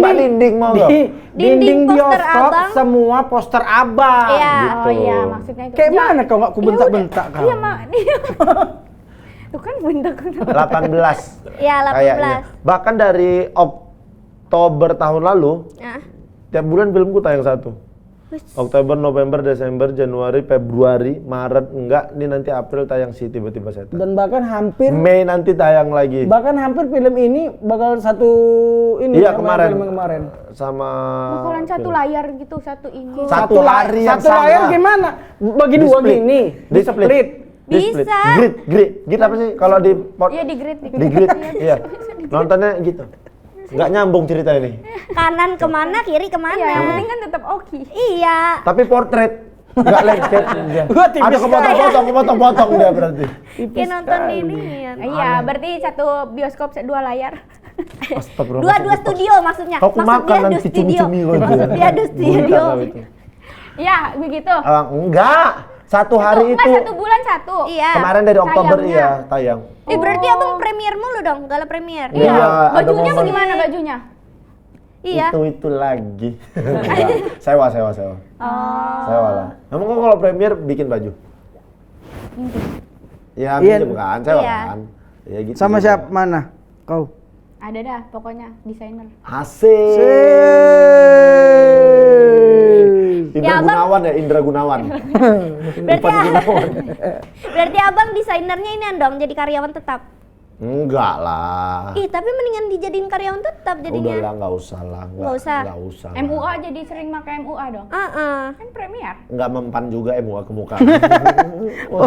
mau nggak? Dinding poster bioskop abang. semua poster abang. Iya. Oh iya maksudnya itu. Kayak Ya, mana kau nggak ku bentak-bentak kau? Iya mak. Tuh kan bentak. 18. Iya, 18. Kayaknya. Bahkan dari Oktober tahun lalu, Nah. tiap bulan filmku tayang satu. Oktober, November, Desember, Januari, Februari, Maret enggak, ini nanti April tayang si Tiba-Tiba Setan. Dan bahkan hampir Mei nanti tayang lagi. film ini bakal satu ini Iya, sama kemarin. film yang kemarin. Sama Bakalan satu layar gitu satu ini. Satu hari yang Satu layar sama. gimana? Bagi dua Di-split. gini. Di-split. Di-split. Bisa. Grid apa sih kalau di Iya di grid. di grid? Iya. Nontonnya gitu. Nggak nyambung cerita ini. Kanan kemana, kiri kemana. Iya yang penting kan tetap oke. Iya. Tapi portrait nggak landscape dia. Gua tipis Ada kepotong-potong dia berarti. Kayak nonton ini. Iya berarti satu bioskop dua layar. Astagfirullah. Dua studio maksudnya. Aku Maksud makan dia dua nanti studio. cumi-cumi kau itu. Maksud dia dua studio. Iya begitu. Enggak. Satu hari Enggak itu. satu bulan satu. Iya. Kemarin dari Oktober Tayangnya. iya tayang. Berarti abang premier mulu dong, gala premier. Iya. ada Bajunya momen. bagaimana bajunya? Iya. Itu lagi. Sewa. Oh. Sewa lah. Emang kok kalau premier bikin baju? Ya, Iya. pinjem kan, sewa Iya. kan. Ya gitu. Sama juga. siapa? Mana? Kau. Ada dah pokoknya desainer. Asik. Indra Ya, Abang. Gunawan ya, Indra Gunawan. Berarti, Ivan Gunawan. berarti abang desainernya ini dong, jadi karyawan tetap. Enggak lah. Ih, tapi mendingan dijadiin karyawan tetap Udah jadinya. lah, nggak usah lah. Nggak usah. Nggak usah. MUA jadi sering pakai MUA dong. Heeh. Kan premier. Nggak mempan juga MUA ke muka. Oh,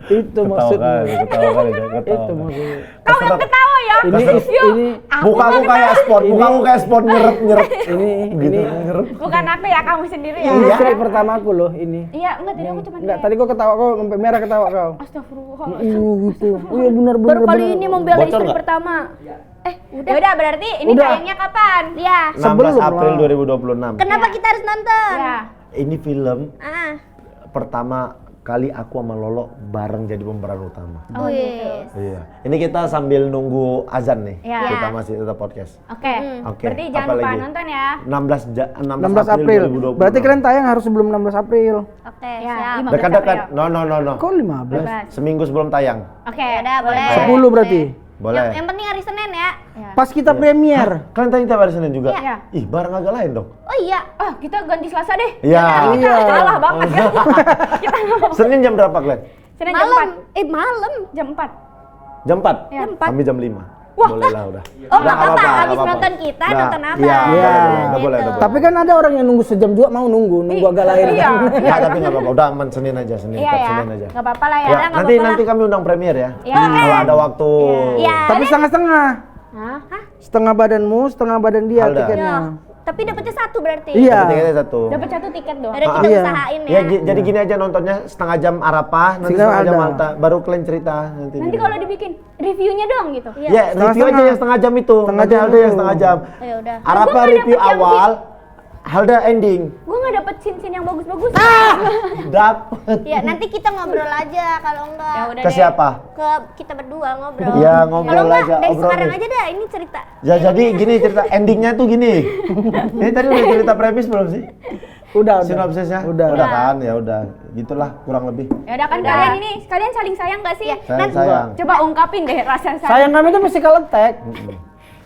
itu maksudnya. Ketawa kali. Itu maksudnya. Kau yang ketawa ya. Ini Mukaku kayak spot, mukaku kayak spot nyerep. ini Bukan aku ya kamu sendiri ya. ini istri pertamaku loh ini. Iya enggak tadi aku cuma Enggak, tadi kau ketawa kau sampai merah ketawa kau. Astagfirullah. Gitu. Oh iya benar Baru kali ini membela Bocor istri nggak? pertama. Udah berarti ini Udah. tayangnya kapan? Ya. 16 Sebelum April lah. 2026. Kenapa kita harus nonton? Ya. Ini film Ah. pertama kali aku sama Lolo bareng jadi pemeran utama. Oh Wih. gitu. Iya. Ini kita sambil nunggu azan nih. Iya. Kita masih tetap podcast. Oke. Oke, Berarti jangan apa lupa lagi? nonton ya. 16 16 April. 2026. Berarti kalian tayang harus sebelum 16 April. Oke, Ya, siap. 15 Dekat-dekat. April. No. Kok 15? Seminggu sebelum tayang. Oke, Udah, boleh. 10 berarti. Boleh. Yang penting hari Senin ya. Pas kita premier. Kalian tayang tiap hari Senin juga? Iya. Ih, bareng agak lain dong. Oh iya. Ah, kita ganti Selasa deh. Iya. Iya. Salah banget kan. Kita nggak mau. Senin jam berapa, Glenn? Senin jam 4. Malam. Malam. Jam 4. Jam 4? Jam 4. Kami jam 5. Wah, boleh lah udah. Oh, Udah, nggak apa-apa. nggak Habis apa-apa. nonton kita, Nah, nonton apa? Iya, Iya. nggak boleh. Tapi kan ada orang yang nunggu sejam juga mau nunggu agak lahir. Iya. Nggak, tapi nggak apa-apa. Udah aman Senin aja, Senin. Iya tetap ya. Senin aja. Nggak apa-apa lah ya. Ya, nggak nanti apa-apa nanti kami undang premier ya. Iya. Kalau ada waktu. Iya. Tapi setengah-setengah. Hah? Setengah badanmu, setengah badan dia Alda. tiketnya. Tapi dapetnya 1 berarti. Iya. Tapi tiketnya 1. Dapat 1 tiket doang. Udah kita Ah, usahain Ya, ya. jadi gini aja nontonnya setengah jam Arafah, nanti Sehingga setengah jam ada. Malta, baru kalian cerita nanti. Nanti kalau dibikin reviewnya doang gitu. Iya. Ya, review aja Setengah-setengah. yang setengah jam itu. Setengah Nanti jam Halda yang itu. setengah jam. Oh, ya udah. Arafah Gua nggak review dapet yang awal, Halda ending. Gue nggak dapet scene-scene yang bagus-bagus. Dapet. Ya, nanti kita ngobrol aja kalau enggak. Ya udah Ke deh. siapa? Ke kita berdua ngobrol. Iya, ngobrol Kalau enggak, aja, dari obrolin. sekarang aja dah ini cerita. Ya jadi gini cerita endingnya tuh gini. Ini tadi udah cerita premis belum sih? Udah. Sinopsisnya? Udah. Kan, ya udah. Gitulah kurang lebih. Ya udah kan Udah. kalian ini sekalian saling sayang gak sih? Sayang. Coba ungkapin deh rasa sayang. Sayang kami itu physical attack.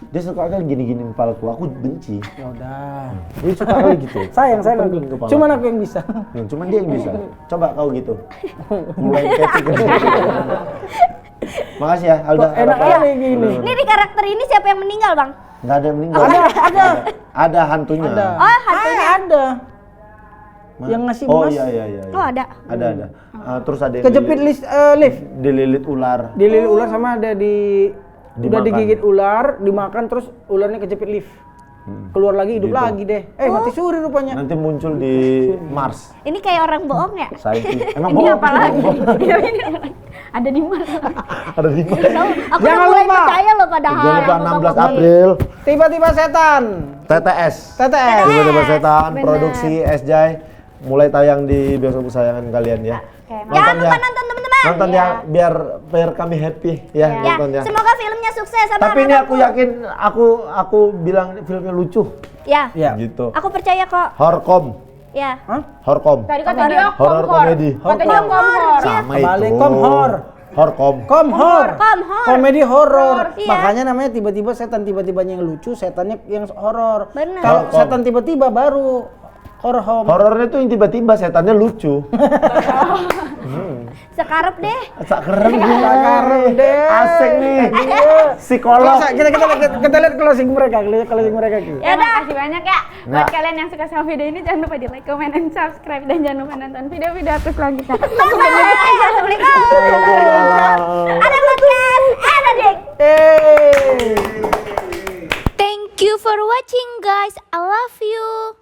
Dia suka kali gini-gini kepalaku, aku benci. Ya udah. Dia suka kali gitu. Sayang aku. Penting kepala. Cuman aku yang bisa. Cuman dia yang bisa. Coba kau gitu. Mulai ketik. Makasih ya, Alda. Kok enak Arafah. kali gini. Ini di karakter ini siapa yang meninggal, Bang? Nggak ada yang meninggal. Ada. Ada hantunya. Ada. Oh, hantunya. Ada. Ma- Yang ngasih Oh emas. iya. Oh, ada. Ada. Terus ada yang Kejepit lift. dililit ular. Dililit ular sama ada udah Dimakan. digigit ular, dimakan terus ularnya kejepit lift. Keluar lagi hidup Gitu. lagi deh. Mati suri rupanya. Nanti muncul di Mars. Ini kayak orang bohong ya? Scientist. Emang Ini bohong? apa lagi? Iya, ini apa lagi? Ada di mana? Ada di Mars. Aku Jangan udah mulai lupa. percaya loh padahal. Jangan lupa 16 April Tiba-tiba setan. TTS. TTS. Tiba-tiba setan Bener. produksi SJai mulai tayang di bioskop kesayangan kalian ya. Oke, Jangan lupa nonton teman-teman. Nonton ya biar kami happy ya, Ya, nonton ya. semoga filmnya sukses sama Tapi ini aku anak-anakku. yakin aku bilang filmnya lucu Ya. Ya. gitu. Aku percaya kok. Horkom. Ya. Hah? Horkom. Tadi kata dia Horror komhor. komedi. Kata dia komhor. Sama Kebalik, itu. komhor. Horkom. Komhor. Komhor. Komedi horor. Iya. Makanya namanya tiba-tiba setan, tiba-tibanya yang lucu, setannya yang horor. Bener. Kalau Horkom. setan tiba-tiba baru horor. Horornya tuh yang tiba-tiba setannya lucu. Sekarep deh. Sak keren nih. Keren deh. Asik nih. Psikolog. Close, kita lihat closing mereka, gitu. Ya, makasih banyak ya buat Nah. kalian yang suka sama video ini. Jangan lupa di like, comment, and subscribe. Dan jangan lupa nonton video-video aku selanjutnya. Bye-bye. Assalamualaikum. Ada podcast Energetic. Hey. Thank you for watching guys. I love you.